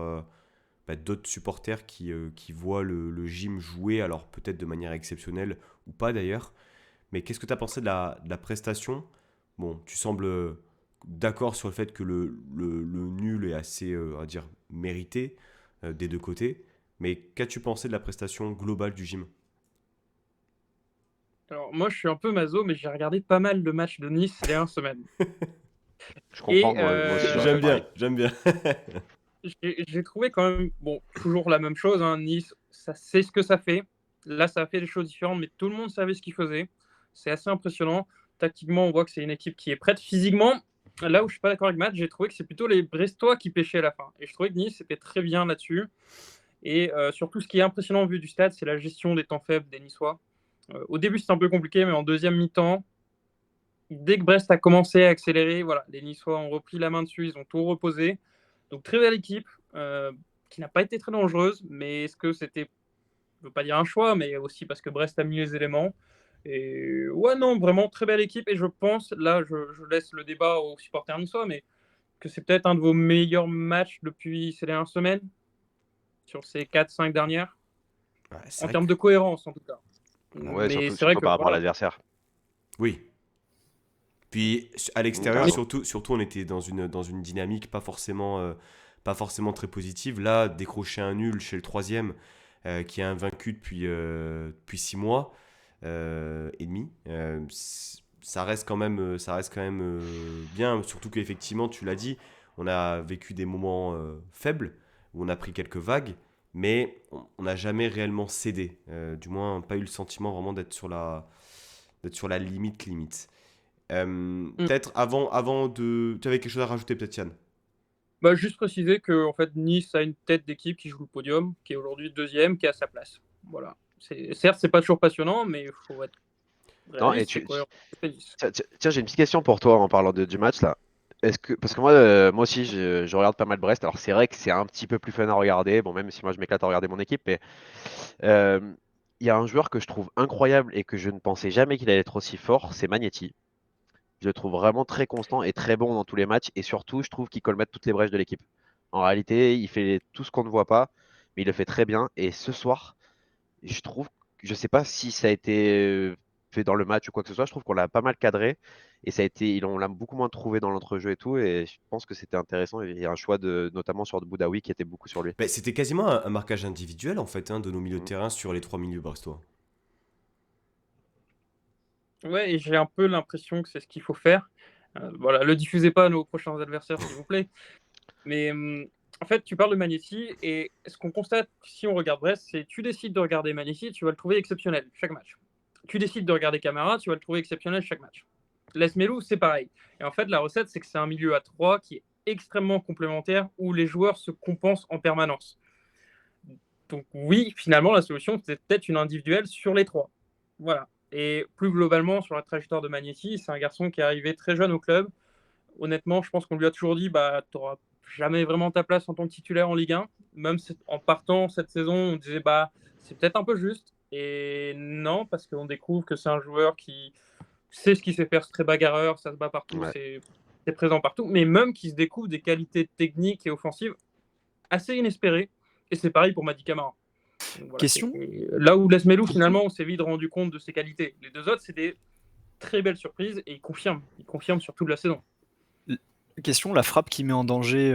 d'autres supporters qui voient le gym jouer, alors peut-être de manière exceptionnelle ou pas d'ailleurs. Mais qu'est-ce que tu as pensé de la prestation? Bon, tu sembles d'accord sur le fait que le nul est assez, on va dire, mérité des deux côtés. Mais qu'as-tu pensé de la prestation globale du gym? Alors, moi, je suis un peu maso, mais j'ai regardé pas mal de matchs de Nice ces dernières semaines. Je Et comprends, moi aussi j'aurais fait J'aime pareil. bien, j'aime bien. j'ai trouvé quand même, bon, toujours la même chose, hein, Nice, ça sait ce que ça fait. Là, ça a fait des choses différentes, mais tout le monde savait ce qu'il faisait. C'est assez impressionnant. Tactiquement, on voit que c'est une équipe qui est prête. Physiquement, là où je suis pas d'accord avec Matt, j'ai trouvé que c'est plutôt les Brestois qui pêchaient à la fin. Et je trouvais que Nice était très bien là-dessus. Et surtout, ce qui est impressionnant vu du stade, c'est la gestion des temps faibles des Niçois. Au début, c'était un peu compliqué, mais en deuxième mi-temps, dès que Brest a commencé à accélérer, voilà, les Niçois ont repris la main dessus, ils ont tout reposé. Donc très belle équipe, qui n'a pas été très dangereuse, mais est-ce que c'était, je ne veux pas dire un choix, mais aussi parce que Brest a mis les éléments. Et ouais, non, vraiment très belle équipe. Et je pense, là, je laisse le débat aux supporters niçois, mais que c'est peut-être un de vos meilleurs matchs depuis ces dernières semaines, sur ces 4-5 dernières, Ouais, c'est en vrai termes que... de cohérence en tout cas. Ouais, Mais c'est vrai surtout que par rapport à voilà. l'adversaire. Oui. Puis à Donc t'as l'extérieur, raison. surtout, on était dans une dynamique pas forcément très positive. Là, décrocher un nul chez le troisième, qui est invaincu depuis 6 mois et demi, ça reste quand même bien. Surtout qu'effectivement, tu l'as dit, on a vécu des moments faibles où on a pris quelques vagues, mais on n'a jamais réellement cédé. Du moins, pas eu le sentiment vraiment d'être sur la limite. Peut-être avant de... Tu avais quelque chose à rajouter peut-être Yann? Bah, juste préciser que en fait, Nice a une tête d'équipe qui joue le podium, qui est aujourd'hui deuxième, qui a sa place. Voilà. Certes, c'est pas toujours passionnant, mais il faut être Non, et réaliste, c'est cohérent. C'est Nice. tiens, j'ai une petite question pour toi en parlant du match là. Parce que moi, moi aussi, je regarde pas mal Brest. Alors c'est vrai que c'est un petit peu plus fun à regarder. Bon, même si moi je m'éclate à regarder mon équipe, mais euh, il y a un joueur que je trouve incroyable et que je ne pensais jamais qu'il allait être aussi fort, c'est Magnetti. Je le trouve vraiment très constant et très bon dans tous les matchs. Et surtout, je trouve qu'il colmate toutes les brèches de l'équipe. En réalité, il fait tout ce qu'on ne voit pas, mais il le fait très bien. Et ce soir, je trouve, je sais pas si ça a été fait dans le match ou quoi que ce soit, je trouve qu'on l'a pas mal cadré. Et ça a été, on l'a beaucoup moins trouvé dans l'entrejeu et tout. Et je pense que c'était intéressant. Il y a un choix notamment sur Boudaoui qui était beaucoup sur lui. Bah, c'était quasiment un marquage individuel en fait, hein, de nos milieux de Mm. terrain sur les 3 milieux brestois. Ouais, et j'ai un peu l'impression que c'est ce qu'il faut faire. Voilà, le diffusez pas à nos prochains adversaires, s'il vous plaît. Mais en fait, tu parles de Magnetti, et ce qu'on constate si on regarde Brest, c'est tu décides de regarder Magnetti, tu vas le trouver exceptionnel chaque match. Tu décides de regarder Camara, tu vas le trouver exceptionnel chaque match. Lesmelou, c'est pareil. Et en fait, la recette, c'est que c'est un milieu à 3 qui est extrêmement complémentaire, où les joueurs se compensent en permanence. Donc oui, finalement, la solution, c'est peut-être une individuelle sur les 3. Voilà. Et plus globalement, sur la trajectoire de Magnetti, c'est un garçon qui est arrivé très jeune au club. Honnêtement, je pense qu'on lui a toujours dit, bah, tu n'auras jamais vraiment ta place en tant que titulaire en Ligue 1. Même en partant cette saison, on disait, bah, c'est peut-être un peu juste. Et non, parce qu'on découvre que c'est un joueur qui sait ce qu'il sait faire, c'est très bagarreur, ça se bat partout, Ouais. c'est présent partout. Mais même qui se découvre des qualités techniques et offensives assez inespérées. Et c'est pareil pour Mady Camara. Donc voilà, Question là où Lesmelou, finalement, on s'est vite rendu compte de ses qualités. Les deux autres, c'est des très belles surprises et ils confirment sur toute la saison. Question, la frappe qui met en danger,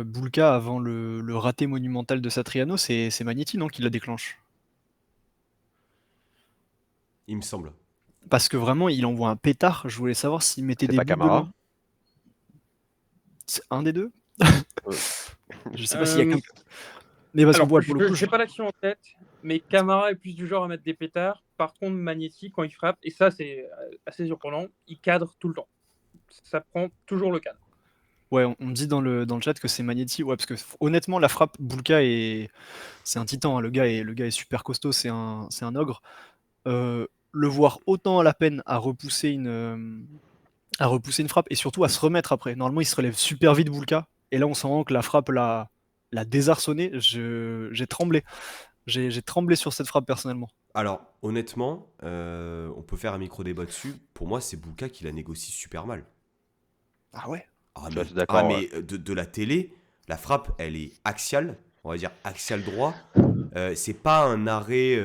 Boulka avant le raté monumental de Satriano, c'est Magnetti, non, qui la déclenche? Il me semble. Parce que vraiment, il envoie un pétard. Je voulais savoir s'il mettait C'est des pas boules de Camara. main. C'est un des deux? Euh. Je sais pas s'il y a qu'un. Mais parce que Alors, pour le coup, je n'ai pas l'action en tête, mais Camara est plus du genre à mettre des pétards. Par contre, Magnetti, quand il frappe, et ça c'est assez surprenant, il cadre tout le temps. Ça prend toujours le cadre. ouais, on me dit dans le chat que c'est Magnetti. Ouais, parce que honnêtement, la frappe, Boulka c'est un titan, hein. Le gars est super costaud, c'est un ogre. Le voir autant à la peine à repousser une frappe et surtout à se remettre après. Normalement, il se relève super vite, Boulka. Et là, on sent que la frappe l'a désarçonné. J'ai tremblé. J'ai tremblé sur cette frappe personnellement. Alors, honnêtement, on peut faire un micro-débat dessus. Pour moi, c'est Bouka qui la négocie super mal. Ah ouais? Ah, Je suis mais, assez d'accord, ouais. de la télé, la frappe, elle est axiale, on va dire axial droit. C'est pas un arrêt.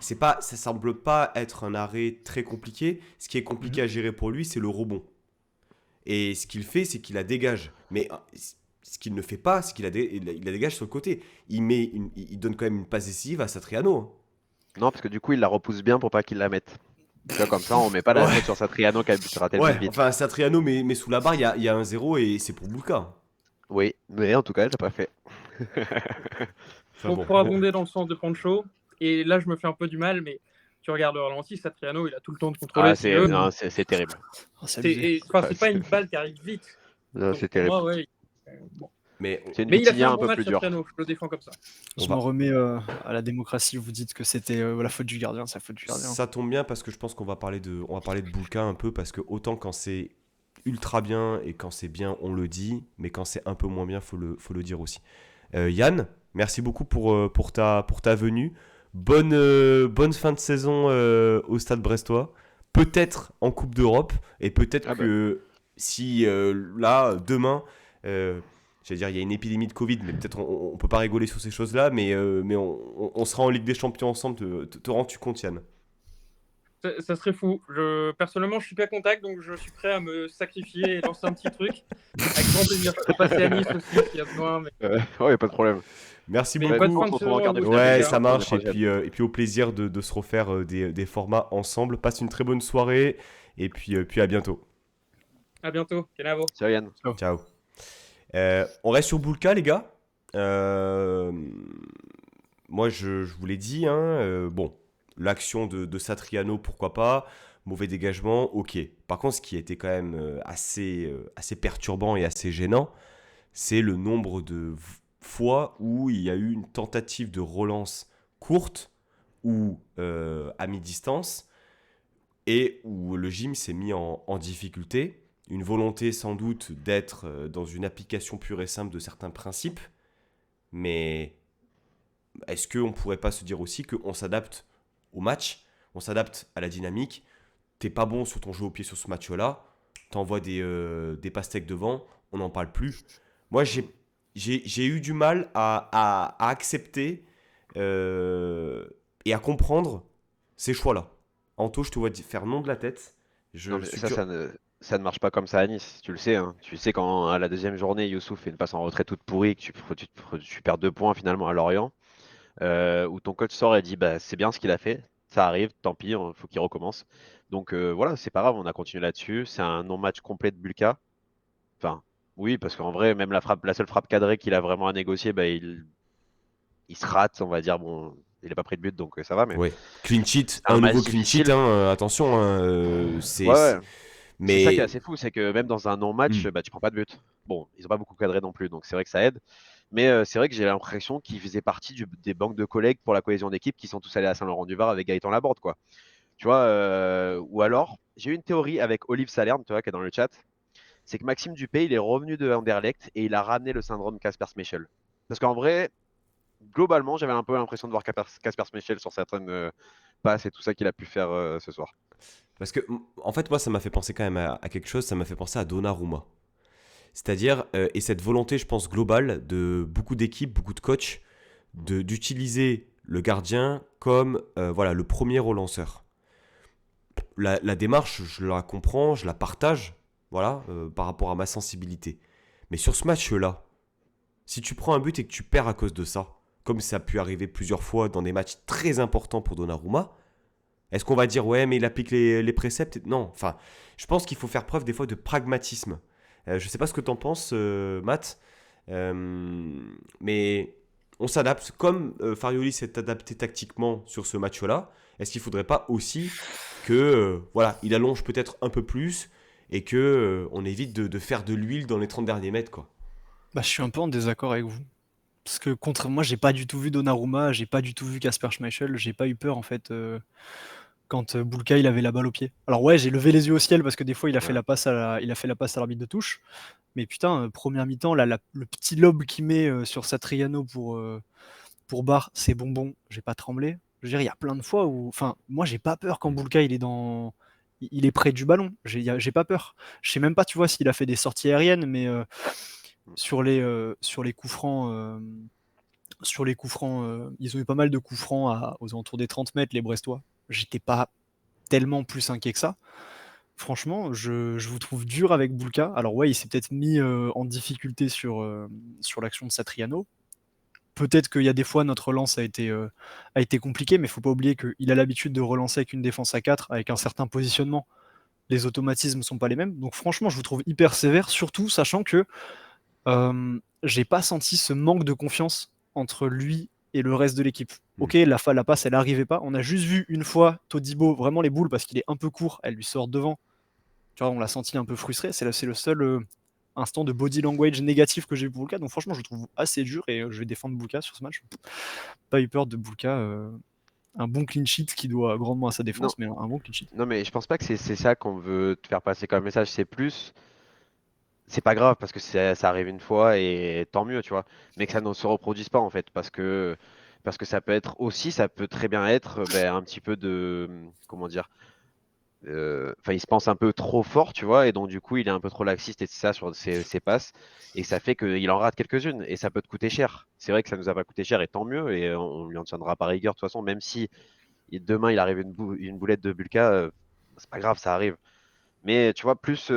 Ça semble pas être un arrêt très compliqué. Ce qui est compliqué à gérer pour lui, c'est le rebond. Et ce qu'il fait, c'est qu'il la dégage. Mais ce qu'il ne fait pas, c'est il la dégage sur le côté. Il donne quand même une passe décisive à Satriano, hein. Non, parce que du coup, il la repousse bien pour pas qu'il la mette. Tu vois, comme ça, on met pas la Ouais. faute sur Satriano qui a raté le Ouais, but vite. enfin Satriano, mais sous la barre, il y a un 0 et c'est pour Bouka. Oui, mais en tout cas, il l'a pas fait. Enfin Bon, bon. pour abonder dans le sens de Pancho, et là je me fais un peu du mal, mais tu regardes le ralenti, Satriano, il a tout le temps de contrôler. Ah, c'est terrible. Oh, c'est abusé. C'est pas une balle qui arrive vite. Non, Donc, c'est pour terrible. moi, ouais, bon. Mais C'est une Mais il a fait Vitinha un un bon peu match, plus dur. Satriano, je le défends comme ça. On Je va- m'en remets à la démocratie. Vous dites que c'était la faute du gardien, c'est la faute du gardien. ça tombe bien parce que je pense qu'on va parler de Bouka un peu parce que autant quand c'est ultra bien et quand c'est bien, on le dit, mais quand c'est un peu moins bien, faut le dire aussi. Yann, merci beaucoup pour ta venue. Bonne fin de saison au Stade Brestois. Peut-être en Coupe d'Europe et peut-être Ah bah. que si là, demain, j'allais dire il y a une épidémie de Covid, mais peut-être on peut pas rigoler sur ces choses-là, mais on sera en Ligue des Champions ensemble. Te rends-tu compte, Yann? Ça serait fou. Personnellement, je suis pas contact, donc je suis prêt à me sacrifier et lancer un petit truc. Avec grand plaisir. Je peux passer à Nice aussi s'il y a besoin. Mais Ouais, pas de problème. Merci Mais beaucoup. bonne fin de On se saison regarde à vous, les Ouais, les ça gars. marche. On Et est puis au plaisir de se refaire des formats ensemble. Passe une très bonne soirée. Et puis à bientôt. À bientôt. Kenavo. Ciao Yann. Ciao. On reste sur Boulka, les gars. Moi, je vous l'ai dit, hein, bon, l'action de Satriano, pourquoi pas. Mauvais dégagement, ok. Par contre, ce qui a été quand même assez perturbant et assez gênant, c'est le nombre de fois où il y a eu une tentative de relance courte ou à mi-distance et où le gym s'est mis en difficulté. Une volonté sans doute d'être dans une application pure et simple de certains principes, mais est-ce qu'on ne pourrait pas se dire aussi qu'on s'adapte au match, on s'adapte à la dynamique. T'es pas bon sur ton jeu au pied sur ce match-là, t'envoies des pastèques devant, on n'en parle plus. Moi, j'ai eu du mal à accepter et à comprendre ces choix-là. Anto, je te vois faire non de la tête. Non, Je mais suis ça ne marche pas comme ça à Nice, tu le sais, hein. Tu sais quand à la deuxième journée, Youssouf fait une passe en retrait toute pourrie, que tu perds 2 points finalement à Lorient, où ton coach sort et dit bah, c'est bien ce qu'il a fait, ça arrive, tant pis, il faut qu'il recommence. Donc voilà, c'est pas grave, on a continué là-dessus. C'est un non-match complet de Bulka. Enfin, oui, parce qu'en vrai, même la seule frappe cadrée qu'il a vraiment à négocier, bah, il se rate, on va dire. Bon, il n'a pas pris de but, donc ça va, mais Ouais. Clean sheet, c'est un un match nouveau clean sheet, difficile. hein, attention. Hein, Ouais, ouais. C'est ça qui est mais assez fou, c'est que même dans un non-match, hmm, bah, tu prends pas de but. Bon, ils ont pas beaucoup cadré non plus, donc c'est vrai que ça aide. Mais c'est vrai que j'ai l'impression qu'ils faisaient partie des banques de collègues pour la cohésion d'équipe qui sont tous allés à Saint-Laurent-du-Var avec Gaëtan Laborde, quoi. Tu vois, ou alors, j'ai eu une théorie avec Olive Salerne, tu vois, qui est dans le chat, c'est que Maxime Dupé, il est revenu de Anderlecht et il a ramené le syndrome Casper Schmeichel. Parce qu'en vrai, globalement, j'avais un peu l'impression de voir Casper Schmeichel sur certaines passes et tout ça qu'il a pu faire ce soir. parce que, en fait, moi, ça m'a fait penser quand même à quelque chose, ça m'a fait penser à Donnarumma. C'est-à-dire, et cette volonté, je pense, globale de beaucoup d'équipes, beaucoup de coachs, d'utiliser le gardien comme voilà, le premier relanceur. La démarche, je la comprends, je la partage, voilà, par rapport à ma sensibilité. Mais sur ce match-là, si tu prends un but et que tu perds à cause de ça, comme ça a pu arriver plusieurs fois dans des matchs très importants pour Donnarumma, est-ce qu'on va dire ouais mais il applique les préceptes? Non, enfin, je pense qu'il faut faire preuve des fois de pragmatisme. Je ne sais pas ce que tu en penses, Matt, mais on s'adapte. Comme Farioli s'est adapté tactiquement sur ce match-là, est-ce qu'il ne faudrait pas aussi que voilà, il allonge peut-être un peu plus et que on évite de faire de l'huile dans les 30 derniers mètres, quoi. Bah, je suis un peu en désaccord avec vous. Parce que contre moi, j'ai pas du tout vu Donnarumma, j'ai pas du tout vu Kasper Schmeichel, j'ai pas eu peur en fait quand Boulka il avait la balle au pied. Alors ouais, j'ai levé les yeux au ciel parce que des fois il a fait Ouais. il a fait la passe à l'arbitre de touche. Mais putain, première mi-temps, là, le petit lob qu'il met sur Satriano pour Barre, c'est bonbon, j'ai pas tremblé. Je veux dire, il y a plein de fois où. Enfin, moi, j'ai pas peur quand Boulka il est dans. Il est près du ballon, j'ai pas peur. Je sais même pas, tu vois, s'il a fait des sorties aériennes, mais sur les coups francs, ils ont eu pas mal de coups francs aux alentours des 30 mètres, les Brestois. J'étais pas tellement plus inquiet que ça. Franchement, je vous trouve dur avec Boulka. Alors ouais, il s'est peut-être mis en difficulté sur l'action de Satriano. Peut-être qu'il y a des fois notre relance a été compliquée, mais il ne faut pas oublier qu'il a l'habitude de relancer avec une défense à 4, avec un certain positionnement. Les automatismes ne sont pas les mêmes. Donc franchement, je vous trouve hyper sévère, surtout sachant que j'ai pas senti ce manque de confiance entre lui et le reste de l'équipe. Ok, la passe, elle n'arrivait pas. On a juste vu une fois Todibo vraiment les boules parce qu'il est un peu court, elle lui sort devant. Tu vois, on l'a senti un peu frustré. C'est le seul instant de body language négatif que j'ai eu pour Bulka. Donc franchement, je le trouve assez dur et je vais défendre Bulka sur ce match. Pas eu peur de Bulka. Un bon clean sheet qui doit grandement à sa Non, défense, mais un bon clean sheet. non, mais je pense pas que c'est ça qu'on veut te faire passer comme message. C'est plus, c'est pas grave parce que ça arrive une fois et tant mieux, tu vois. Mais que ça ne se reproduise pas en fait, parce que ça peut être aussi, ça peut très bien être ben, un petit peu de, comment dire, enfin il se pense un peu trop fort, tu vois, et donc du coup il est un peu trop laxiste et ça sur ses passes, et ça fait qu'il en rate quelques-unes et ça peut te coûter cher. C'est vrai que ça nous a pas coûté cher et tant mieux, et on lui en tiendra par rigueur de toute façon, même si demain il arrive une boulette de Bulka, c'est pas grave, ça arrive. Mais tu vois, plus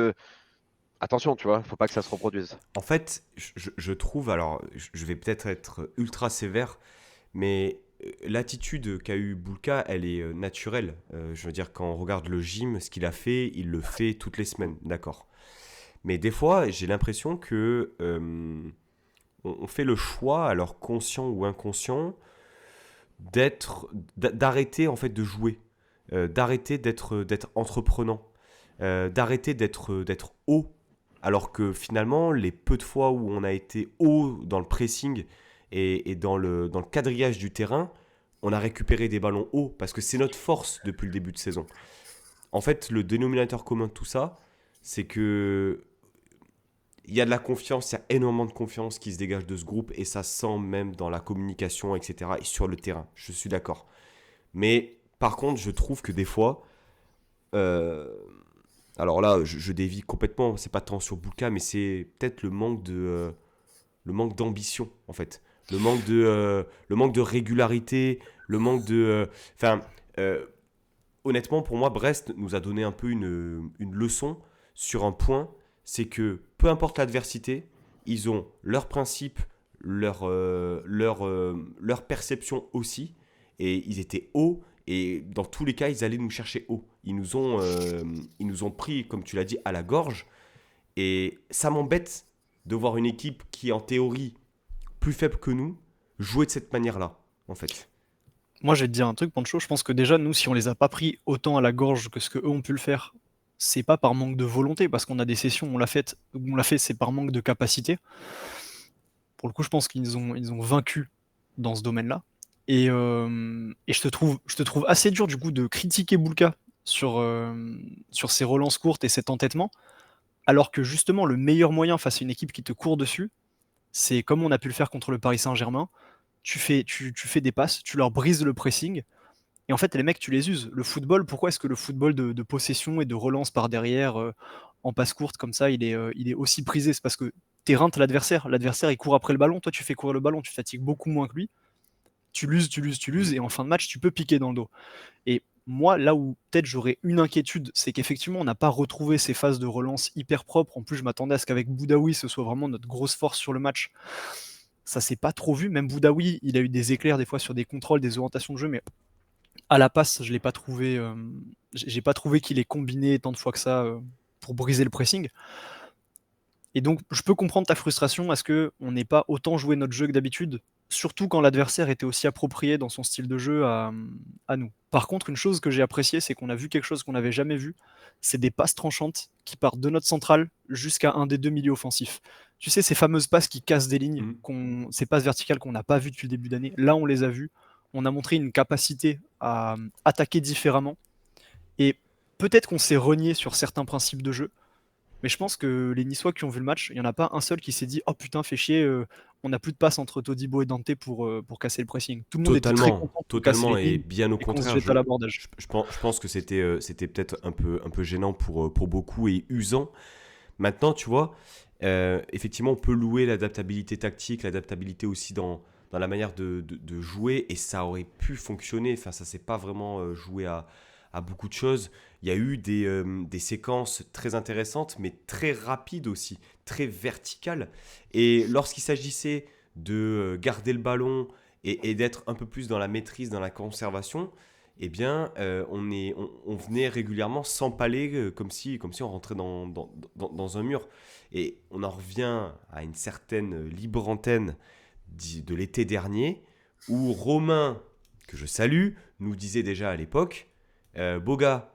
attention, tu vois, faut pas que ça se reproduise. En fait, je trouve, alors je vais peut-être être ultra sévère, mais l'attitude qu'a eu Boulka, elle est naturelle. Je veux dire, quand on regarde le gym, ce qu'il a fait, il le fait toutes les semaines, d'accord. Mais des fois, j'ai l'impression que on fait le choix, alors conscient ou inconscient, d'arrêter en fait de jouer, d'arrêter d'être entreprenant, d'arrêter d'être haut, alors que finalement, les peu de fois où on a été haut dans le pressing et dans le quadrillage du terrain, on a récupéré des ballons hauts parce que c'est notre force depuis le début de saison. En fait, le dénominateur commun de tout ça, c'est que il y a de la confiance, il y a énormément de confiance qui se dégage de ce groupe et ça sent même dans la communication, etc. et sur le terrain. Je suis d'accord. Mais par contre, je trouve que des fois, euh, alors là, je dévie complètement, c'est pas tant sur Bouka, mais c'est peut-être le manque d'ambition, en fait. Le manque de régularité, le manque de... Enfin, euh, honnêtement, pour moi, Brest nous a donné un peu une leçon sur un point, c'est que peu importe l'adversité, ils ont leurs principes, leur perception aussi, et ils étaient hauts, et dans tous les cas, ils allaient nous chercher haut. Ils nous ont pris, comme tu l'as dit, à la gorge, et ça m'embête de voir une équipe qui, en théorie, plus faible que nous, jouer de cette manière-là, en fait. Moi, je vais te dire un truc, Pancho. Je pense que déjà, nous, si on les a pas pris autant à la gorge que ce que eux ont pu le faire, c'est pas par manque de volonté, parce qu'on a des sessions, on l'a fait, c'est par manque de capacité. Pour le coup, je pense ils ont vaincu dans ce domaine-là. Et je te trouve assez dur du coup de critiquer Boulka sur ses relances courtes et cet entêtement, alors que justement le meilleur moyen face à une équipe qui te court dessus, c'est comme on a pu le faire contre le Paris Saint-Germain. Tu fais des passes, tu leur brises le pressing, et en fait les mecs tu les uses. Le football, pourquoi est-ce que le football de possession et de relance par derrière en passe courte comme ça, il est aussi prisé? C'est parce que t'éreintes l'adversaire. L'adversaire il court après le ballon, toi tu fais courir le ballon, tu fatigues beaucoup moins que lui. Tu l'uses, et en fin de match, tu peux piquer dans le dos. Et moi, là où peut-être j'aurais une inquiétude, c'est qu'effectivement, on n'a pas retrouvé ces phases de relance hyper propres. En plus, je m'attendais à ce qu'avec Boudaoui, ce soit vraiment notre grosse force sur le match. Ça s'est pas trop vu. Même Boudaoui, il a eu des éclairs des fois sur des contrôles, des orientations de jeu, mais à la passe, je l'ai pas trouvé. J'ai pas trouvé qu'il ait combiné tant de fois que ça pour briser le pressing. Et donc, je peux comprendre ta frustration à ce qu'on n'ait pas autant joué notre jeu que d'habitude, surtout quand l'adversaire était aussi approprié dans son style de jeu à nous. Par contre, une chose que j'ai appréciée, c'est qu'on a vu quelque chose qu'on n'avait jamais vu, c'est des passes tranchantes qui partent de notre centrale jusqu'à un des deux milieux offensifs. Tu sais, ces fameuses passes qui cassent des lignes, Mm. ces passes verticales qu'on n'a pas vues depuis le début d'année, là on les a vues. On a montré une capacité à attaquer différemment. Et peut-être qu'on s'est renié sur certains principes de jeu, mais je pense que les Niçois qui ont vu le match, il n'y en a pas un seul qui s'est dit: oh putain, fait chier, on n'a plus de passe entre Todibo et Dante pour casser le pressing. Tout le monde était très Totalement, content qu'on casse totalement, les et lignes bien au et qu'on se contraire, jette à l'abordage. je pense que c'était peut-être un peu gênant pour beaucoup et usant. Maintenant, tu vois, effectivement, on peut louer l'adaptabilité tactique, l'adaptabilité aussi dans la manière de jouer, et ça aurait pu fonctionner. Enfin, ça s'est pas vraiment joué à beaucoup de choses. Il y a eu des séquences très intéressantes, mais très rapides aussi, très verticales. Et lorsqu'il s'agissait de garder le ballon et d'être un peu plus dans la maîtrise, dans la conservation, eh bien, on venait régulièrement s'empaler comme si on rentrait dans un mur. Et on en revient à une certaine libre antenne de l'été dernier, où Romain, que je salue, nous disait déjà à l'époque, Boga,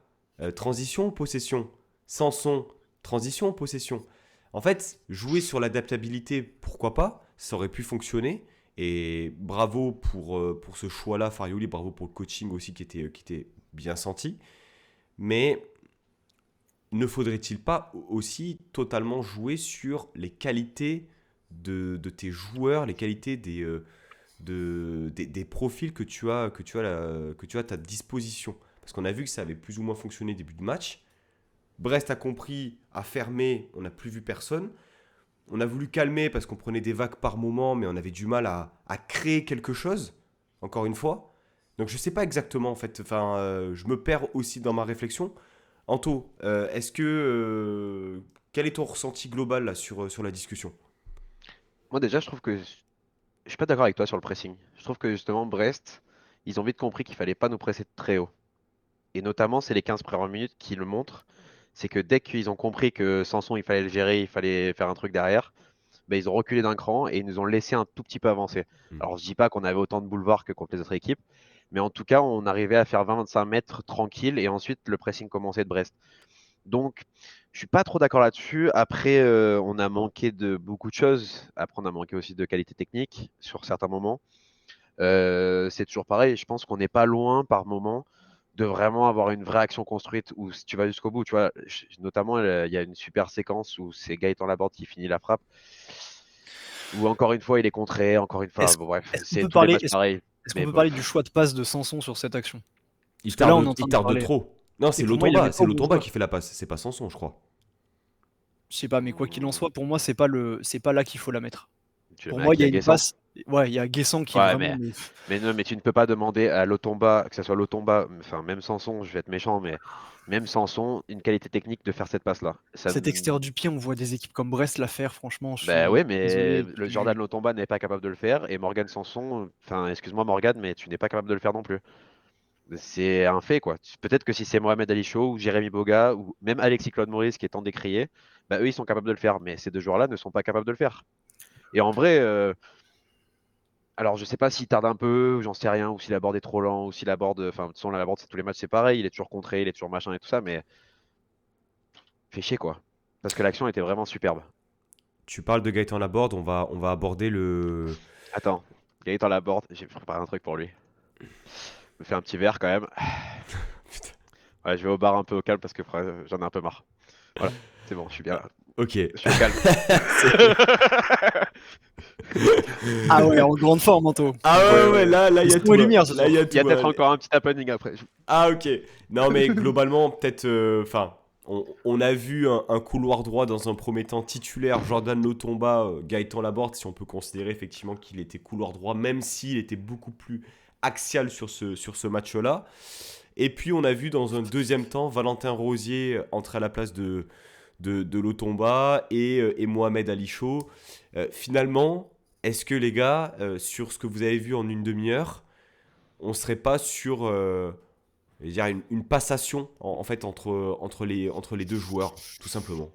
transition ou possession? Sanson, transition ou possession? En fait, jouer sur l'adaptabilité, pourquoi pas? Ça aurait pu fonctionner. Et bravo pour ce choix-là, Farioli, bravo pour le coaching aussi qui était bien senti. Mais ne faudrait-il pas aussi totalement jouer sur les qualités de tes joueurs, les qualités des profils que tu as à ta disposition? Parce qu'on a vu que ça avait plus ou moins fonctionné début de match. Brest a compris, a fermé, on n'a plus vu personne. On a voulu calmer parce qu'on prenait des vagues par moment, mais on avait du mal à créer quelque chose, encore une fois. Donc je ne sais pas exactement en fait, enfin, je me perds aussi dans ma réflexion. Anto, quel est ton ressenti global là, sur la discussion? Moi déjà, je trouve que je suis pas d'accord avec toi sur le pressing. Je trouve que justement, Brest, ils ont vite compris qu'il fallait pas nous presser de très haut. Et notamment, c'est les 15 premières minutes qui le montrent. C'est que dès qu'ils ont compris que Sanson, il fallait le gérer, il fallait faire un truc derrière, ben, ils ont reculé d'un cran et ils nous ont laissé un tout petit peu avancer. Hmm. Alors, je dis pas qu'on avait autant de boulevards que contre les autres équipes, mais en tout cas, on arrivait à faire 20-25 mètres tranquille et ensuite le pressing commençait de Brest. Donc, je suis pas trop d'accord là-dessus. Après, on a manqué de beaucoup de choses. Après, on a manqué aussi de qualité technique sur certains moments. C'est toujours pareil. Je pense qu'on n'est pas loin par moment de vraiment avoir une vraie action construite où si tu vas jusqu'au bout, tu vois, notamment il y a une super séquence où c'est Gaëtan Laborde qui finit la frappe, où encore une fois il est contré, encore une fois, Est-ce bon, bref, est-ce qu'on c'est peut tous les parler, matchs pareils, est-ce qu'on mais peut bon. parler du choix de passe de Sanson sur cette action? Il Parce que là, on est tarde, en il train de tarde parler. trop. Non, c'est Et pour moi, il Lotomba, avait c'est pas besoin. Lotomba qui fait la passe, c'est pas Sanson, je crois. Je sais pas, mais quoi qu'il en soit, pour moi, c'est pas là qu'il faut la mettre. Tu le Pour mets à moi, il qui, y à a une Guessant? passe. Ouais, il y a Guessant qui est Ouais, vraiment. mais non, mais tu ne peux pas demander à Lotomba, que ce soit Lotomba, enfin même Sanson, je vais être méchant, mais même Sanson, une qualité technique de faire cette passe-là. Cet extérieur du pied, on voit des équipes comme Brest la faire, franchement, je Ben suis ouais, mais désolé. le Jordan Lotomba n'est pas capable de le faire, et Morgan Sanson, enfin excuse-moi Morgan, mais tu n'es pas capable de le faire non plus. C'est un fait, quoi. Peut-être que si c'est Mohamed Ali Chaud ou Jérémy Boga ou même Alexis Claude Maurice qui est tant décrié, bah eux ils sont capables de le faire, mais ces deux joueurs-là ne sont pas capables de le faire. Et en vrai, alors je sais pas s'il tarde un peu, ou j'en sais rien, ou s'il aborde est trop lent, ou s'il aborde, enfin de toute façon la aborde c'est tous les matchs c'est pareil, il est toujours contré, il est toujours machin et tout ça, mais fait chier quoi. Parce que l'action était vraiment superbe. Tu parles de Gaëtan Laborde, on va aborder le. Attends, Gaëtan Laborde, j'ai préparé un truc pour lui. Je me fais un petit verre quand même. Putain. Ouais, je vais au bar un peu au calme parce que j'en ai un peu marre. Voilà, c'est bon, je suis bien là. Ok. Je suis au calme. Ah ouais, en grande forme, Anto. Ah ouais, Ouais, ouais, ouais. là, il y a Son tout. et lumière ce Là, il y a soir. Il y a tout. peut-être encore un petit happening après. Ah, ok. Non, mais globalement, peut-être. Enfin, on a vu un couloir droit dans un premier temps titulaire, Jordan Lotomba, Gaëtan Laborde, si on peut considérer effectivement qu'il était couloir droit, même s'il était beaucoup plus axial sur ce match-là. Et puis, on a vu dans un deuxième temps Valentin Rosier entrer à la place de Lotomba et Mohamed Ali Chaud. Finalement, est-ce que les gars, sur ce que vous avez vu en une demi-heure, on serait pas sur je veux dire une passation en fait entre les deux joueurs, tout simplement.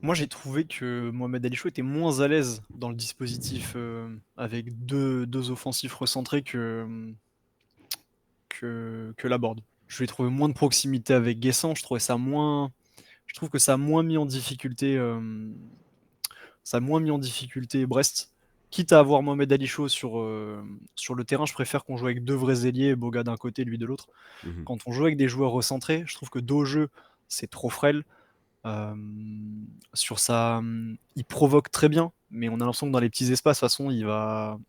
Moi, j'ai trouvé que Mohamed Ali Chaud était moins à l'aise dans le dispositif avec deux offensifs recentrés que Laborde. Je l'ai trouvé moins de proximité avec Guessant. Je trouve que ça a moins mis en difficulté, Brest. Quitte à avoir Mohamed Ali Chaud sur le terrain, je préfère qu'on joue avec deux vrais ailiers, Boga d'un côté, lui de l'autre. Mhm. Quand on joue avec des joueurs recentrés, je trouve que dos au jeu, c'est trop frêle. Euh, il provoque très bien, mais on a l'impression que dans les petits espaces, de toute façon,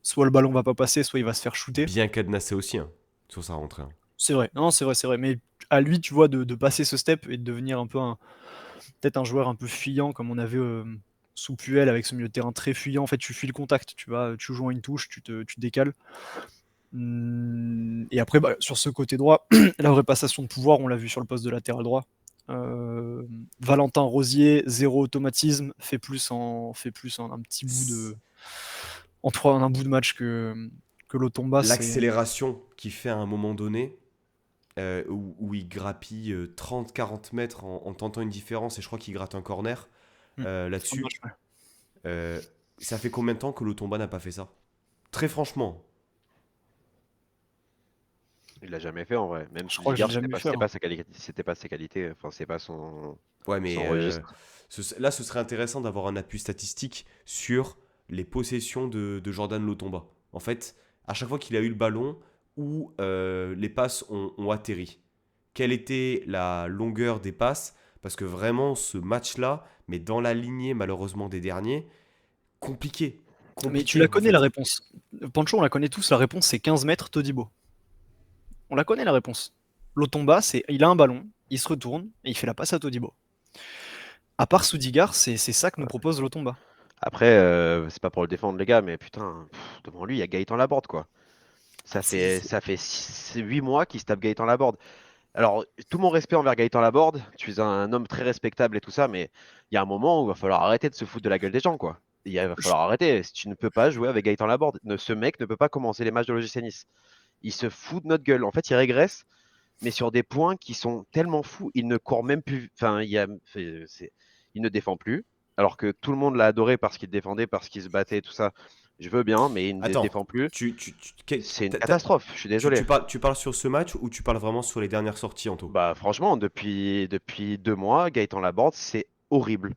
soit le ballon va pas passer, soit il va se faire shooter. Bien cadenassé aussi, hein, sur sa rentrée. Hein. C'est vrai, non, c'est vrai. Mais à lui, tu vois, de passer ce step et de devenir un peu peut-être un joueur un peu fuyant, comme on avait sous Puel avec ce milieu de terrain très fuyant. En fait, tu fuis le contact, tu joues à une touche, tu te décales. Et après, sur ce côté droit, la vraie passation de pouvoir, on l'a vu sur le poste de latéral droit. Valentin Rosier, zéro automatisme, fait plus en un petit bout de un bout de match que Lotomba. L'accélération qu'il fait à un moment donné, où il grappille 30-40 mètres en tentant une différence, et je crois qu'il gratte un corner là-dessus. Ça fait combien de temps que Lotomba n'a pas fait ça? Très franchement. Il l'a jamais fait en vrai. Même Je sous crois que je l'ai Ligard, jamais fait. c'était pas ses qualités. Enfin, c'est pas son Ouais, mais registre. là, ce serait intéressant d'avoir un appui statistique sur les possessions de Jordan Lotomba. En fait, à chaque fois qu'il a eu le ballon, où les passes ont atterri. Quelle était la longueur des passes? Parce que vraiment, ce match-là, mais dans la lignée malheureusement des derniers, compliqué. Mais tu la connais la fait. réponse. Pancho, on la connaît tous. La réponse, c'est 15 mètres, Todibo. On la connaît la réponse. Lotomba, il a un ballon, il se retourne et il fait la passe à Todibo. À part Soudigar, c'est ça que nous propose Lotomba. Après, c'est pas pour le défendre les gars, mais putain, devant lui, il y a Gaëtan Laborde quoi. Ça fait 8 mois qu'il se tape Gaëtan Laborde. Alors, tout mon respect envers Gaëtan Laborde, tu es un homme très respectable et tout ça, mais il y a un moment où il va falloir arrêter de se foutre de la gueule des gens, quoi. Il va falloir arrêter. Tu ne peux pas jouer avec Gaëtan Laborde. Ce mec ne peut pas commencer les matchs de l'OGC Nice. Il se fout de notre gueule. En fait, il régresse, mais sur des points qui sont tellement fous. Il ne court même plus. Enfin, il ne défend plus. Alors que tout le monde l'a adoré parce qu'il défendait, parce qu'il se battait, tout ça. Je veux bien, mais il ne Attends, défend plus. C'est une t'as- catastrophe. Je suis désolé. tu parles sur ce match ou tu parles vraiment sur les dernières sorties, Anto? Bah franchement, depuis 2 mois, Gaëtan Laborde, c'est horrible.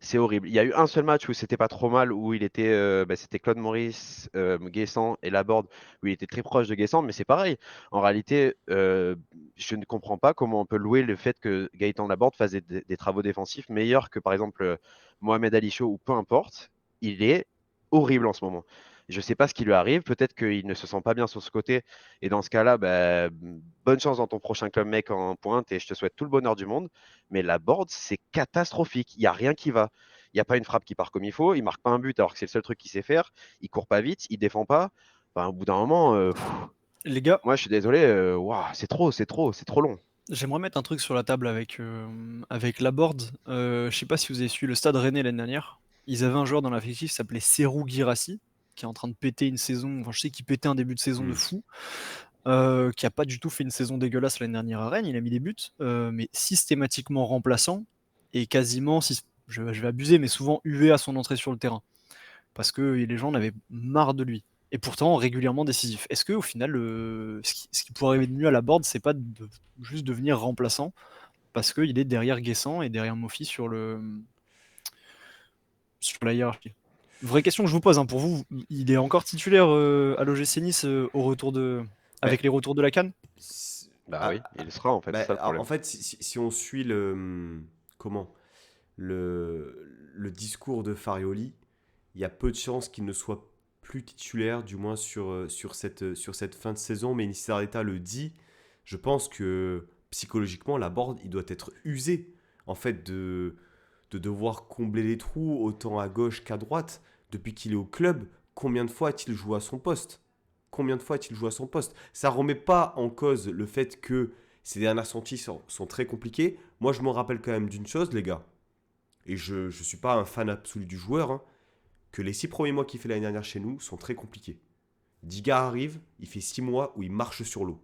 c'est horrible. Il y a eu un seul match où c'était pas trop mal, où il était, c'était Claude Maurice, Guessant et Laborde, où il était très proche de Guessant, mais c'est pareil. En réalité, je ne comprends pas comment on peut louer le fait que Gaëtan Laborde fasse des travaux défensifs meilleurs que par exemple Mohamed Ali Chaud ou peu importe. Il est horrible en ce moment. Je ne sais pas ce qui lui arrive. Peut-être qu'il ne se sent pas bien sur ce côté. Et dans ce cas-là, bonne chance dans ton prochain club mec en pointe et je te souhaite tout le bonheur du monde. Mais la board, c'est catastrophique. Il n'y a rien qui va. Il n'y a pas une frappe qui part comme il faut. Il marque pas un but alors que c'est le seul truc qu'il sait faire. Il court pas vite. Il défend pas. Enfin, au bout d'un moment, Les gars, moi je suis désolé. Ouah, c'est trop long. j'aimerais mettre un truc sur la table avec Laborde. Je sais pas si vous avez suivi le Stade Rennais l'année dernière. Ils avaient un joueur dans l'effectif qui s'appelait Serhou Guirassy, qui est en train de péter une saison. Enfin, je sais qu'il pétait un début de saison de fou. Qui a pas du tout fait une saison dégueulasse l'année dernière à Rennes. Il a mis des buts, mais systématiquement remplaçant et quasiment, je vais abuser, mais souvent UV à son entrée sur le terrain. Parce que les gens en avaient marre de lui. Et pourtant régulièrement décisif. Est-ce que au final, ce qui pourrait arriver de mieux à la board, c'est pas de juste devenir remplaçant parce qu'il est derrière Guessant et derrière Mofi sur la hiérarchie. Vraie question que je vous pose, hein, pour vous, il est encore titulaire à l'OGC Nice au retour avec les retours de la CAN? C'est- Bah oui, ah, il sera en fait, bah, c'est ça le problème. en fait, si on suit comment, le discours de Farioli, il y a peu de chances qu'il ne soit plus titulaire, du moins sur cette fin de saison. Mais Nisareta le dit, je pense que psychologiquement, la board, il doit être usé en fait de devoir combler les trous autant à gauche qu'à droite. Depuis qu'il est au club, combien de fois a-t-il joué à son poste? Combien de fois a-t-il joué à son poste? Ça ne remet pas en cause le fait que ces dernières sorties sont très compliquées. Moi, je me rappelle quand même d'une chose, les gars, et je ne suis pas un fan absolu du joueur, hein, que les 6 premiers mois qu'il fait l'année dernière chez nous sont très compliqués. Diga arrive, il fait 6 mois où il marche sur l'eau.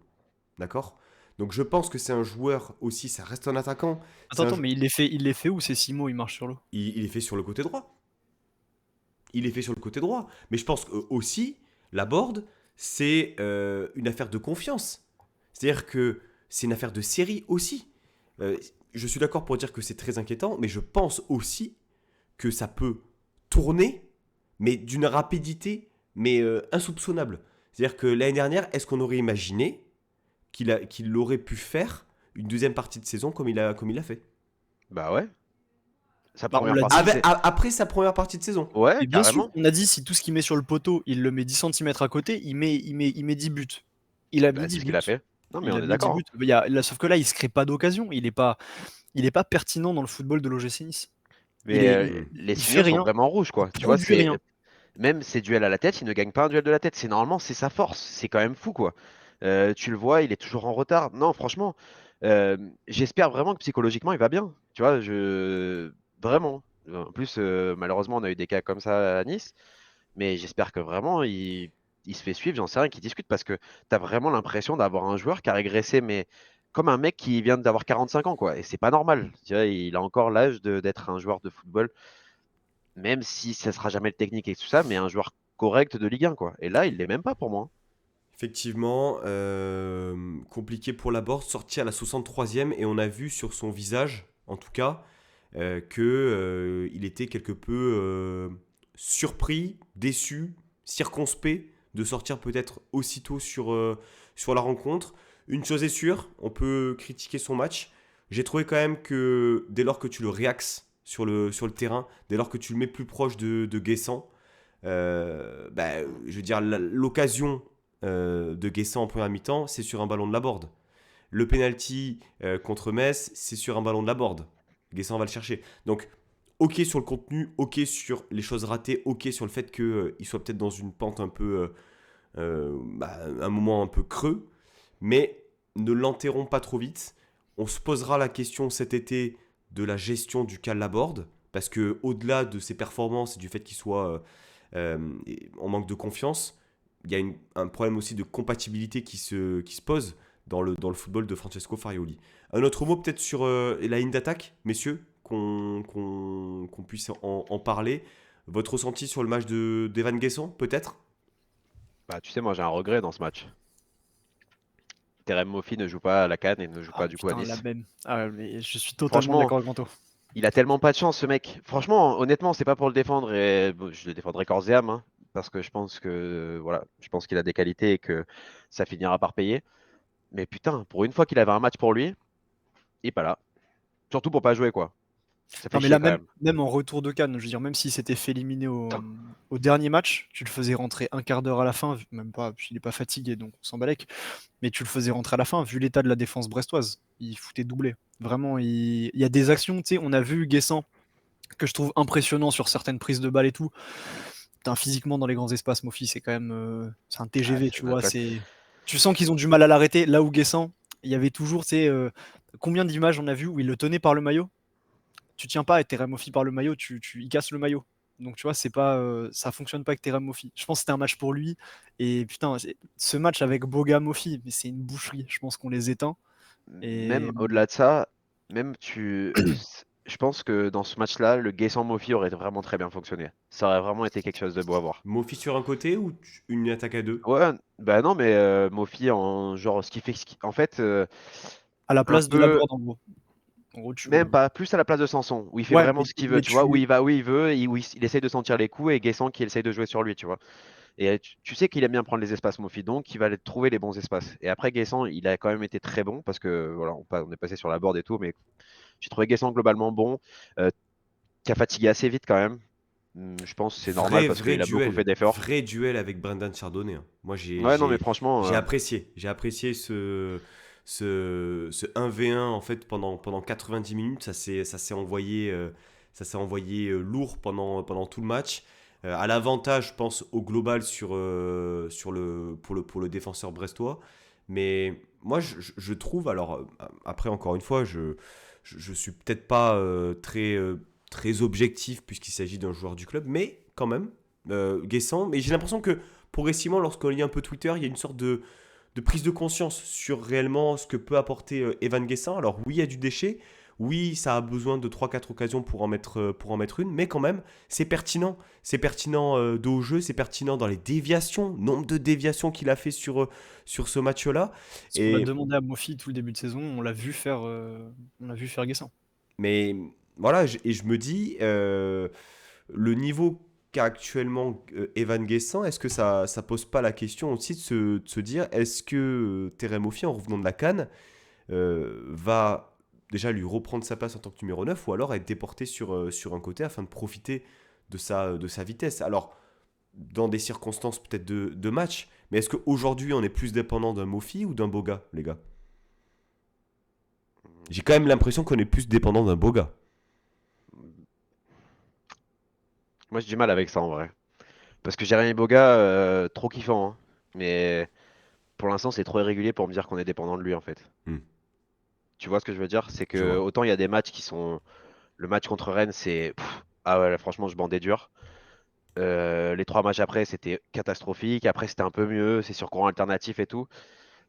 D'accord? Donc je pense que c'est un joueur aussi, ça reste un attaquant. Attends, mais il les fait où ces 6 mots, il marche sur l'eau? Il est fait sur le côté droit. Il est fait sur le côté droit. Mais je pense aussi, la board, c'est une affaire de confiance. C'est-à-dire que c'est une affaire de série aussi. Je suis d'accord pour dire que c'est très inquiétant, mais je pense aussi que ça peut tourner, mais d'une rapidité, mais insoupçonnable. C'est-à-dire que l'année dernière, est-ce qu'on aurait imaginé qu'il aurait pu faire une deuxième partie de saison comme il a fait? Bah ouais. Sa Bah, on première l'a partie, dit. Après sa première partie de saison. Ouais, Et bien sûr, carrément. on a dit si tout ce qu'il met sur le poteau, il le met 10 cm à côté, il met 10 buts. Il a mis Bah, 10 c'est ce buts. qu'il a fait. Non, mais Il on a est mis 10 d'accord, buts. hein. Sauf que là, il se crée pas d'occasion. Il est pas pertinent dans le football de l'OGC Nice. Il Mais est, les il fait signaux sont rien. vraiment rouges, Il quoi. Tu vois, produit rien. même ses duels à la tête, il ne gagne pas un duel de la tête. C'est normalement, c'est sa force. C'est quand même fou, quoi. Tu le vois, il est toujours en retard. Non, franchement, j'espère vraiment que psychologiquement, il va bien. Tu vois, vraiment. En plus, malheureusement, on a eu des cas comme ça à Nice. Mais j'espère que vraiment, il se fait suivre, j'en sais rien, qu'il discute parce que tu as vraiment l'impression d'avoir un joueur qui a régressé, mais comme un mec qui vient d'avoir 45 ans, quoi. Et c'est pas normal. Tu vois, il a encore l'âge d'être un joueur de football, même si ça sera jamais le technique et tout ça, mais un joueur correct de Ligue 1, quoi. Et là, il l'est même pas pour moi. Effectivement, compliqué pour Laborde, sorti à la 63e, et on a vu sur son visage, en tout cas, qu'il était quelque peu surpris, déçu, circonspect de sortir peut-être aussitôt sur la rencontre. Une chose est sûre, on peut critiquer son match. J'ai trouvé quand même que dès lors que tu le réaxes sur le terrain, dès lors que tu le mets plus proche de Guessant, je veux dire, l'occasion de Guessant en première mi-temps, c'est sur un ballon de Laborde. Le penalty contre Metz, c'est sur un ballon de Laborde. Guessant va le chercher. Donc, ok sur le contenu, ok sur les choses ratées, ok sur le fait qu'il soit peut-être dans une pente un peu, un moment un peu creux, mais ne l'enterrons pas trop vite. On se posera la question cet été de la gestion du cas Laborde, parce que au-delà de ses performances et du fait qu'il soit en manque de confiance, il y a un problème aussi de compatibilité qui se pose dans le football de Francesco Farioli. Un autre mot peut-être sur la ligne d'attaque, messieurs, qu'on puisse en parler. Votre ressenti sur le match d'Evan Guessant, peut-être? Bah, tu sais, moi, j'ai un regret dans ce match. Terem Moffi ne joue pas à la CAN et ne joue Ah pas du coup à putain, la Nice. même. Ah, mais je suis totalement Franchement, d'accord avec Anto. Il a tellement pas de chance, ce mec. Franchement, honnêtement, c'est pas pour le défendre et bon, je le défendrai corps et âme, hein, parce que je pense que voilà, je pense qu'il a des qualités et que ça finira par payer. Mais putain, pour une fois qu'il avait un match pour lui, il est pas là. Surtout pour pas jouer, quoi. Ça fait Non, mais chier là, quand même, même. même en retour de CAN, je veux dire, même s'il s'était fait éliminer au dernier match, tu le faisais rentrer un quart d'heure à la fin, même pas, puis il est pas fatigué, donc on s'en balèque, mais tu le faisais rentrer à la fin, vu l'état de la défense brestoise. Il foutait doublé. Vraiment, il y a des actions, tu sais, on a vu Guessant, que je trouve impressionnant sur certaines prises de balles et tout. Putain, physiquement, dans les grands espaces, Mofi, c'est quand même. C'est un Ah, TGV, c'est tu une vois. athlète. Tu sens qu'ils ont du mal à l'arrêter. Là où Guessant, il y avait toujours, tu sais, combien d'images on a vu où il le tenait par le maillot. Tu tiens pas et Terem Mofi par le maillot, il casse le maillot. Donc tu vois, c'est pas, ça fonctionne pas avec Terem Mofi. Je pense que c'était un match pour lui. Et putain, ce match avec Boga Mofi, mais c'est une boucherie. Je pense qu'on les éteint. Même Et au-delà de ça, même tu. Je pense que dans ce match-là, le Guessant Mofi aurait vraiment très bien fonctionné. Ça aurait vraiment été quelque chose de beau à voir. Mofi sur un côté ou une attaque à deux? Ouais, bah non, mais Mofi en genre ce qui fait. En fait, à la un place de la peu. board, en gros. En gros, Même pas, plus à la place de Sanson, où il fait Ouais, vraiment ce qu'il veut, mais tu vois, où tu. il va où il veut, et où il essaye de sentir les coups, et Guessant qui essaye de jouer sur lui, tu vois. Et tu sais qu'il aime bien prendre les espaces, Mofi, donc il va trouver les bons espaces. Et après, Guessant, il a quand même été très bon, parce que voilà, on est passé sur la board et tout, mais j'ai trouvé Guessant globalement bon, euh, qui a fatigué assez vite quand même. Je pense que c'est normal parce qu'il a beaucoup fait d'efforts. Vrai duel avec Brendan Chardonnay, hein. Moi, Ouais, non, mais franchement, j'ai apprécié ce 1v1 en fait pendant 90 minutes. Ça s'est envoyé lourd pendant tout le match. À l'avantage, je pense, au global pour le défenseur brestois. Mais moi, je trouve, alors après, encore une fois, je suis peut-être pas très objectif puisqu'il s'agit d'un joueur du club, mais quand même, Guessant. Mais j'ai l'impression que progressivement, lorsqu'on lit un peu Twitter, il y a une sorte de prise de conscience sur réellement ce que peut apporter Evan Guessant. Alors oui, il y a du déchet. Oui, ça a besoin de 3-4 occasions pour en mettre une, mais quand même, c'est pertinent. C'est pertinent de haut jeu, c'est pertinent dans les déviations, nombre de déviations qu'il a fait sur ce match-là. Ce qu'on a Et demandé à Mofi tout le début de saison, on l'a vu faire Guessant. Mais voilà, et je me dis, le niveau qu'a actuellement Evan Guessant, est-ce que ça pose pas la question aussi de se dire, est-ce que Terem Moffi, en revenant de la CAN, va déjà lui reprendre sa place en tant que numéro 9 ou alors être déporté sur un côté afin de profiter de sa vitesse? Alors, dans des circonstances peut-être de match, mais est-ce qu'aujourd'hui on est plus dépendant d'un Moffi ou d'un Boga, les gars? J'ai quand même l'impression qu'on est plus dépendant d'un Boga. moi j'ai du mal avec ça en vrai. Parce que Jérémy Boga, trop kiffant, hein. Mais pour l'instant, c'est trop irrégulier pour me dire qu'on est dépendant de lui en fait. Hmm, Tu vois ce que je veux dire? C'est je que vois. autant il y a des matchs qui sont. Le match contre Rennes, c'est. Ah ouais, là, franchement, je bandais dur. Les 3 matchs après, c'était catastrophique. Après, c'était un peu mieux. C'est sur courant alternatif et tout.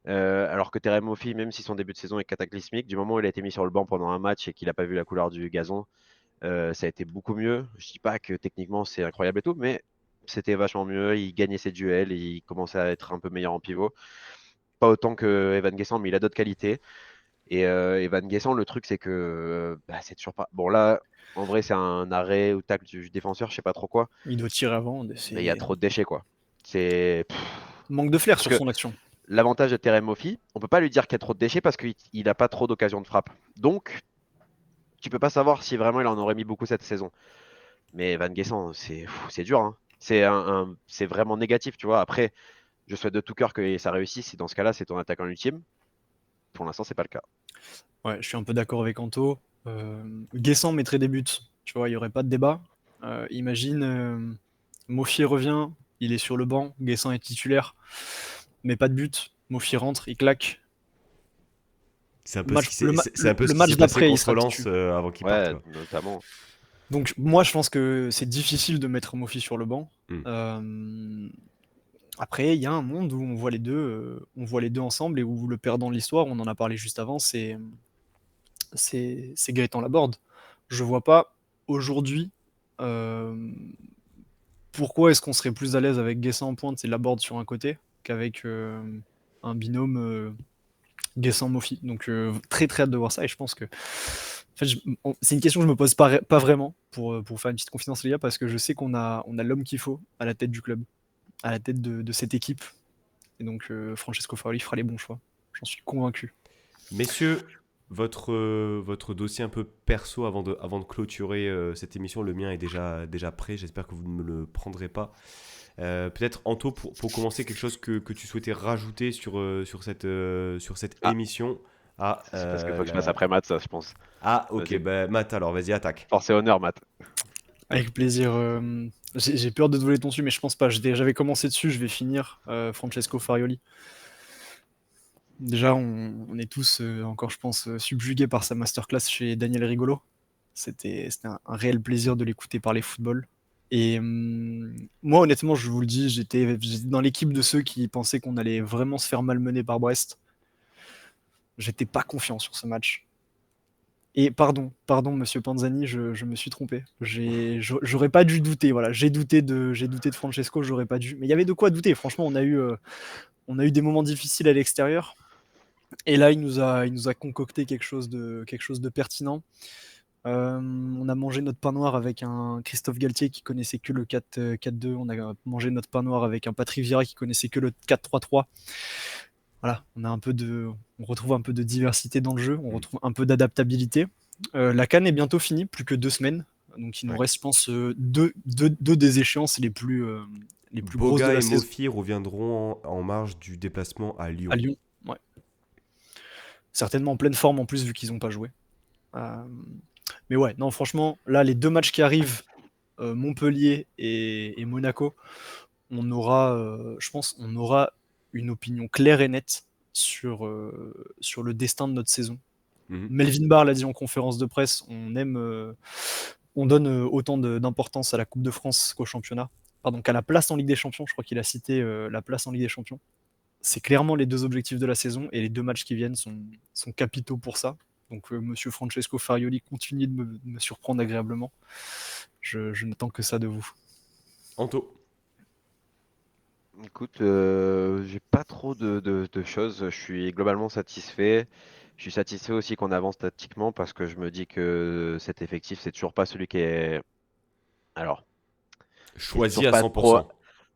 Alors que Terem Moffi, même si son début de saison est cataclysmique, du moment où il a été mis sur le banc pendant un match et qu'il n'a pas vu la couleur du gazon, ça a été beaucoup mieux. Je dis pas que techniquement c'est incroyable et tout, mais c'était vachement mieux. Il gagnait ses duels, il commençait à être un peu meilleur en pivot. Pas autant que Evan Guessant, mais il a d'autres qualités. Et Evan Guessant, le truc c'est que bah, c'est toujours pas. Bon là, en vrai, c'est un arrêt ou tacle du défenseur, je sais pas trop quoi, Il doit tirer avant, mais il y a c'est trop de déchets quoi. C'est manque de flair parce sur que son action. l'avantage de Terem Moffi, on peut pas lui dire qu'il y a trop de déchets parce qu'il a pas trop d'occasions de frappe. Donc tu peux pas savoir si vraiment il en aurait mis beaucoup cette saison. Mais Van Guessant, c'est dur, hein. C'est vraiment négatif, tu vois. Après, je souhaite de tout cœur que ça réussisse. Et dans ce cas-là, c'est ton attaquant ultime. Pour l'instant, c'est pas le cas. Ouais, je suis un peu d'accord avec Anto. Guessant mettrait des buts, tu vois, il n'y aurait pas de débat. Imagine, Mofi revient, il est sur le banc, Guessant est titulaire, mais pas de but. Mofi rentre, il claque. C'est un Le peu ce match, qui le, s'est, ma- c'est le- un peu ce le qui match s'est passé d'après, il contre sera Lens titu. avant qu'il parte, Ouais, quoi. notamment. Donc moi, je pense que c'est difficile de mettre Mofi sur le banc. Hmm. Après, il y a un monde où on voit les deux ensemble et où le perdant de l'histoire, on en a parlé juste avant, c'est Gaëtan Laborde. Je vois pas aujourd'hui euh, pourquoi est-ce qu'on serait plus à l'aise avec Guessant en pointe et Laborde sur un côté qu'avec un binôme Guessant-Mofi. Donc très très hâte de voir ça et je pense que En fait, c'est une question que je me pose pas vraiment pour faire une petite confidence, les gars, parce que je sais qu'on a l'homme qu'il faut à la tête du club, à la tête de cette équipe. Et donc, Francesco Farioli fera les bons choix. J'en suis convaincu. Messieurs, votre dossier un peu perso avant de clôturer cette émission, le mien est déjà prêt, j'espère que vous ne me le prendrez pas. Peut-être Anto, pour commencer, quelque chose que tu souhaitais rajouter sur cette Ah, émission. Ah, c'est parce qu'il faut que je passe après Matt, ça, je pense. ok, Vas-y. bah, Matt, alors vas-y, attaque. Force et honneur, Matt. Avec plaisir. J'ai peur de te voler ton dessus, mais je pense pas. J'avais commencé dessus, je vais finir. Francesco Farioli. Déjà, on est tous encore, je pense, subjugués par sa masterclass chez Daniel Rigolo. C'était un réel plaisir de l'écouter parler football. Et moi, honnêtement, je vous le dis, j'étais dans l'équipe de ceux qui pensaient qu'on allait vraiment se faire malmener par Brest. J'étais pas confiant sur ce match. Et pardon, monsieur Panzani, je me suis trompé. J'aurais pas dû douter. Voilà, j'ai douté de Francesco, j'aurais pas dû. Mais il y avait de quoi douter. Franchement, on a eu des moments difficiles à l'extérieur. Et là, il nous a concocté quelque chose de pertinent. On a mangé notre pain noir avec un Christophe Galtier qui connaissait que le 4-4-2. On a mangé notre pain noir avec un Patrick Vieira qui connaissait que le 4-3-3. Voilà, on retrouve un peu de diversité dans le jeu, on retrouve un peu d'adaptabilité. La CAN est bientôt finie, plus que 2 semaines. Donc il nous reste, je pense, deux des échéances les plus grosses de Boga la et saison Mofi reviendront en marge du déplacement à Lyon. à Lyon. Ouais. Certainement en pleine forme en plus, vu qu'ils n'ont pas joué. Mais ouais, non, franchement, là, les 2 matchs qui arrivent, Montpellier et Monaco, je pense, on aura une opinion claire et nette sur le destin de notre saison. Mhm. Melvin Barr l'a dit en conférence de presse, on donne autant d'importance à la Coupe de France qu'au championnat. Pardon, qu'à la place en Ligue des Champions. Je crois qu'il a cité la place en Ligue des Champions. C'est clairement les 2 objectifs de la saison et les 2 matchs qui viennent sont capitaux pour ça. Donc, monsieur Francesco Farioli, continuez de me surprendre agréablement. Je n'attends que ça de vous. Anto. Écoute, j'ai pas trop de choses. Je suis globalement satisfait. Je suis satisfait aussi qu'on avance tactiquement parce que je me dis que cet effectif, c'est toujours pas celui qui est. Alors, qui est Choisi toujours à pas pro. 100%.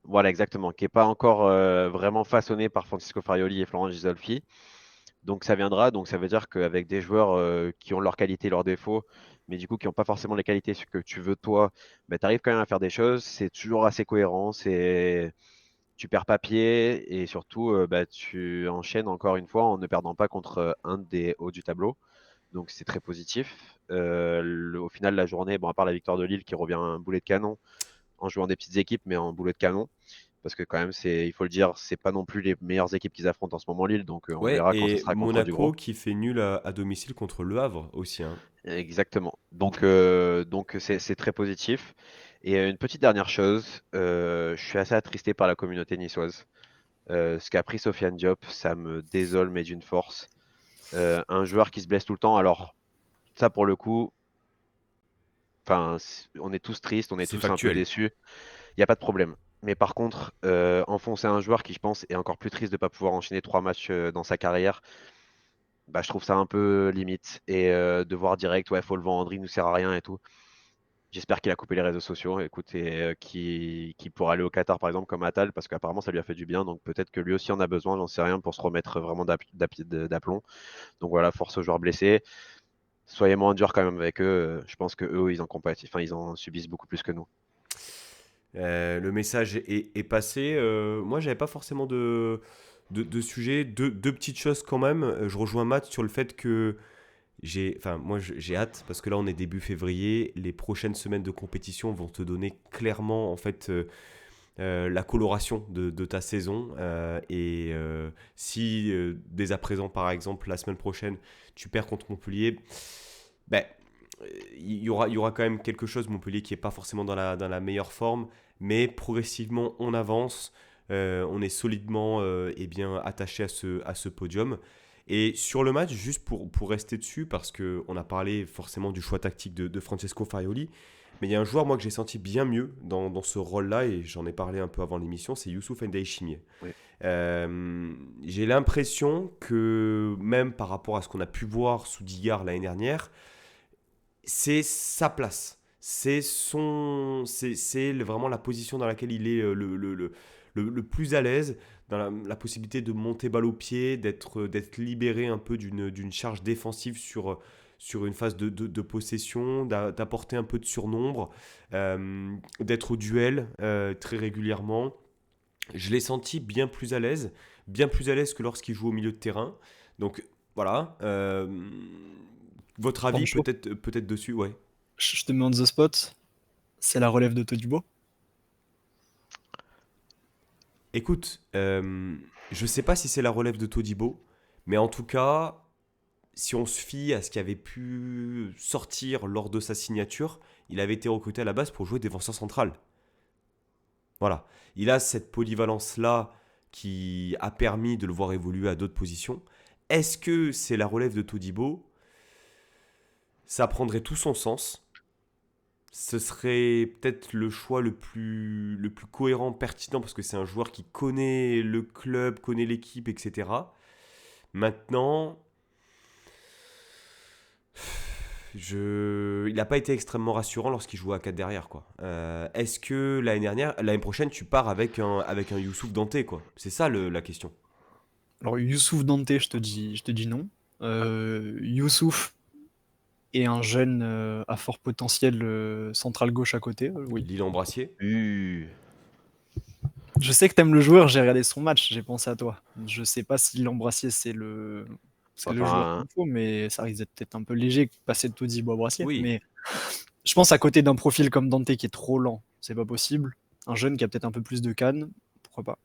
Voilà, exactement. Qui est pas encore vraiment façonné par Francisco Farioli et Florent Gisolfi. Donc ça viendra. Donc ça veut dire qu'avec des joueurs qui ont leurs qualités, leurs défauts, mais du coup qui n'ont pas forcément les qualités que tu veux toi, bah, tu arrives quand même à faire des choses. C'est toujours assez cohérent. Tu perds pas pied et surtout bah, tu enchaînes encore une fois en ne perdant pas contre un des hauts du tableau. Donc c'est très positif. Au final de la journée, bon, à part la victoire de Lille qui revient un boulet de canon en jouant des petites équipes, mais en boulet de canon. Parce que quand même, il faut le dire, c'est pas non plus les meilleures équipes qu'ils affrontent en ce moment Lille, donc on Ouais, verra quand ce et sera contre du Monaco gros. qui fait nul à domicile contre Le Havre aussi, hein. Exactement. Donc c'est très positif. Et une petite dernière chose, je suis assez attristé par la communauté niçoise. Ce qu'a pris Sofiane Diop, ça me désole, mais d'une force. Un joueur qui se blesse tout le temps, alors ça pour le coup, enfin, on est tous tristes, on est C'est tous un peu factuel. déçus, il n'y a pas de problème. Mais par contre, enfoncer un joueur qui, je pense, est encore plus triste de ne pas pouvoir enchaîner 3 matchs dans sa carrière, bah, je trouve ça un peu limite. Et de voir direct, ouais, faut le vendre, il nous sert à rien et tout. J'espère qu'il a coupé les réseaux sociaux, écoute, et qu'il pourra aller au Qatar par exemple comme Atal, parce qu'apparemment ça lui a fait du bien, donc peut-être que lui aussi en a besoin, j'en sais rien, pour se remettre vraiment d'aplomb. Donc voilà, force aux joueurs blessés. Soyez moins durs quand même avec eux. Je pense que eux, ils en compatissent, enfin, ils en subissent beaucoup plus que nous. Le message est passé. Moi, j'avais pas forcément de sujet. Deux petites choses quand même. Je rejoins Matt sur le fait que j'ai hâte parce que là, on est début février. Les prochaines semaines de compétition vont te donner clairement en fait la coloration de ta saison. Si dès à présent, par exemple, la semaine prochaine, tu perds contre Montpellier, ben, il y aura quand même quelque chose, Montpellier, qui n'est pas forcément dans la meilleure forme, mais progressivement, on avance, on est solidement bien, attaché à ce podium. Et sur le match, juste pour rester dessus, parce qu'on a parlé forcément du choix tactique de Francesco Farioli, mais il y a un joueur, moi, que j'ai senti bien mieux dans ce rôle-là, et j'en ai parlé un peu avant l'émission, c'est Youssouf N'Daye-Chimie. Oui. J'ai l'impression que, même par rapport à ce qu'on a pu voir sous Digard l'année dernière, c'est sa place. C'est vraiment la position dans laquelle il est le plus à l'aise, dans la possibilité de monter balle au pied, d'être libéré un peu d'une charge défensive sur une phase de possession, d'apporter un peu de surnombre, d'être au duel très régulièrement. Je l'ai senti bien plus à l'aise que lorsqu'il joue au milieu de terrain. Donc voilà. Votre avis Pancho, peut-être dessus, ouais. je te mets on the spot. C'est la relève de Todibo. Écoute, je sais pas si c'est la relève de Todibo, mais en tout cas, si on se fie à ce qui avait pu sortir lors de sa signature, il avait été recruté à la base pour jouer défenseur central. Voilà. Il a cette polyvalence-là qui a permis de le voir évoluer à d'autres positions. Est-ce que c'est la relève de Todibo? Ça prendrait tout son sens. Ce serait peut-être le choix le plus cohérent, pertinent, parce que c'est un joueur qui connaît le club, connaît l'équipe, etc. Maintenant, il n'a pas été extrêmement rassurant lorsqu'il jouait à 4 derrière, quoi. Est-ce que l'année prochaine, tu pars avec un Youssouf Dante, quoi? C'est ça la question. Alors Youssouf Dante, je te dis non. Youssouf et un jeune à fort potentiel central gauche à côté, oui. Lille Embrassier. Je sais que t'aimes le joueur, j'ai regardé son match, j'ai pensé à toi. Je sais pas si l'Embrassier c'est le joueur Enfin, qu'il faut, mais ça risque d'être peut-être un peu léger de passer de Todibo à Brassier. Oui. Mais je pense à côté d'un profil comme Dante qui est trop lent, c'est pas possible. Un jeune qui a peut-être un peu plus de canne, pourquoi pas.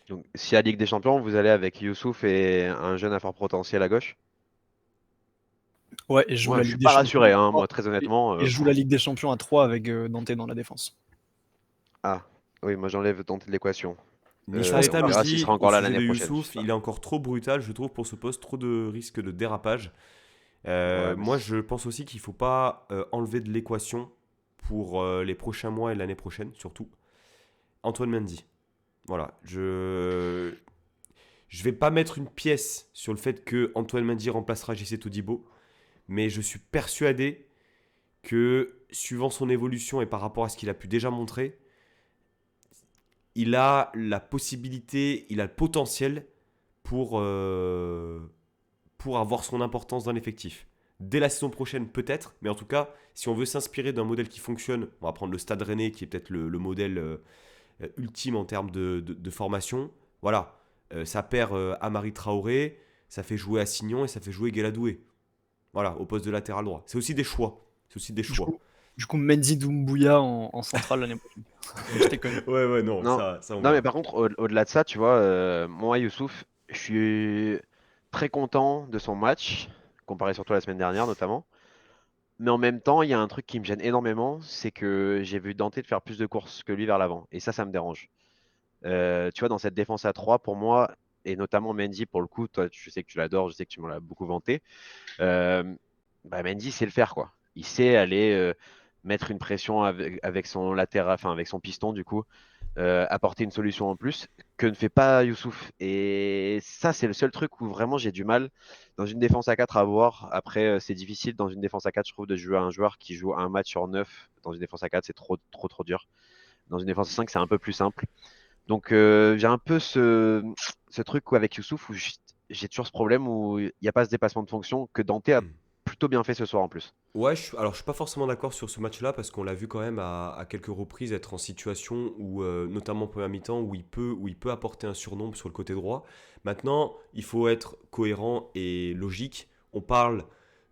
donc, si à Ligue des Champions, vous allez avec Youssouf et un jeune à fort potentiel à gauche. Ouais, et je joue Moi, la je Ligue suis des pas Champions à rassuré, hein, 3, moi, très honnêtement. et je joue la Ligue des Champions à 3 avec Dante dans la défense. Ah, oui, moi j'enlève Dante de l'équation. Ça reste Nishasta On me verra pas. s'il dit sera au encore là sujet l'année de prochaine. Je Youssouf, sais pas. il est encore trop brutal, je trouve, pour ce poste, trop de risques de dérapage. Ouais, mais Moi, je pense aussi qu'il ne faut pas enlever de l'équation pour les prochains mois et l'année prochaine, surtout. Antoine Mendy. Voilà. Je vais pas mettre une pièce sur le fait que Antoine Mendy remplacera JC Todibo, mais je suis persuadé que, suivant son évolution et par rapport à ce qu'il a pu déjà montrer, il a la possibilité, il a le potentiel pour avoir son importance dans l'effectif. Dès la saison prochaine, peut-être, mais en tout cas, si on veut s'inspirer d'un modèle qui fonctionne, on va prendre le Stade Rennais, qui est peut-être le modèle ultime en termes de formation. Voilà, ça perd Amari Traoré, ça fait jouer Assignon et ça fait jouer Gueladoué. Voilà, au poste de latéral droit. C'est aussi des choix. C'est aussi des Du choix. coup, du coup Mendy Doumbouya en centrale l'année prochaine. Je déconne. Ouais, non, Non, ça on non, mais verra. par contre, au-delà de ça, tu vois, moi, Youssouf, je suis très content de son match, comparé surtout à la semaine dernière notamment. Mais en même temps, il y a un truc qui me gêne énormément, c'est que j'ai vu Dante de faire plus de courses que lui vers l'avant. Et ça me dérange. Tu vois, dans cette défense à 3, pour moi, et notamment Mendy, pour le coup, toi, je sais que tu l'adores, je sais que tu m'en l'as beaucoup vanté. euh, Bah, Mendy sait le faire, quoi. Il sait aller mettre une pression avec son latéral, enfin avec son piston, du coup, apporter une solution en plus que ne fait pas Youssouf. Et ça, c'est le seul truc où vraiment j'ai du mal dans une défense à 4 à voir. Après, c'est difficile dans une défense à 4, je trouve, de jouer à un joueur qui joue un match sur 9. Dans une défense à 4, c'est trop dur. Dans une défense à 5, c'est un peu plus simple. Donc, j'ai un peu ce truc avec Youssouf où j'ai toujours ce problème où il n'y a pas ce dépassement de fonction que Dante a Hmm. plutôt bien fait ce soir en plus. Ouais, alors je suis pas forcément d'accord sur ce match-là parce qu'on l'a vu quand même à quelques reprises être en situation où, notamment en première mi-temps, où il peut apporter un surnombre sur le côté droit. Maintenant, il faut être cohérent et logique. On parle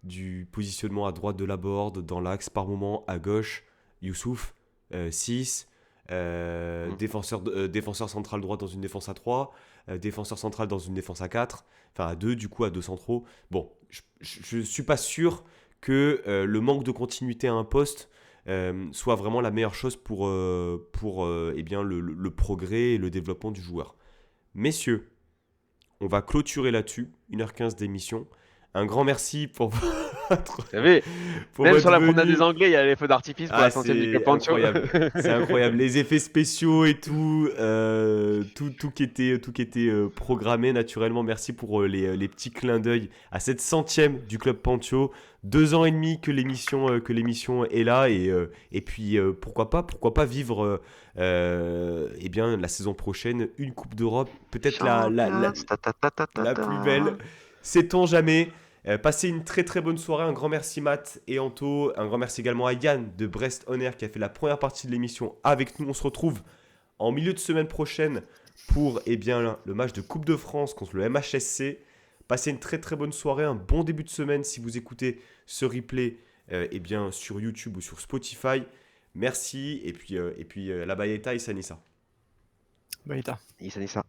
du positionnement à droite de la board, dans l'axe par moment, à gauche, Youssouf, 6, Mm. défenseur central droit dans une défense à 3, défenseur central dans une défense à 4, enfin à 2 du coup, à 2 centraux. Bon, je suis pas sûr que le manque de continuité à un poste soit vraiment la meilleure chose pour eh bien, le progrès et le développement du joueur. Messieurs, on va clôturer là-dessus, 1h15 d'émission. un grand merci pour votre, Vous savez, pour même votre sur la promenade venue. des Anglais, il y a les feux d'artifice pour la centième du Club C'est Pancho. incroyable. C'est incroyable. Les effets spéciaux et tout, tout qui était programmé naturellement. Merci pour les petits clins d'œil à cette centième du Club Pancho. 2 ans et demi que l'émission est là et puis pourquoi pas vivre eh bien la saison prochaine une Coupe d'Europe, peut-être la plus belle. Sait-on jamais. Passez une très très bonne soirée. Un grand merci Matt et Anto. Un grand merci également à Yann de Brest On Air qui a fait la première partie de l'émission avec nous. On se retrouve en milieu de semaine prochaine pour le match de Coupe de France contre le MHSC. Passez une très très bonne soirée, un bon début de semaine si vous écoutez ce replay sur YouTube ou sur Spotify. Merci et puis la Bayeta et Sanissa. Baïta. Issa Nissa.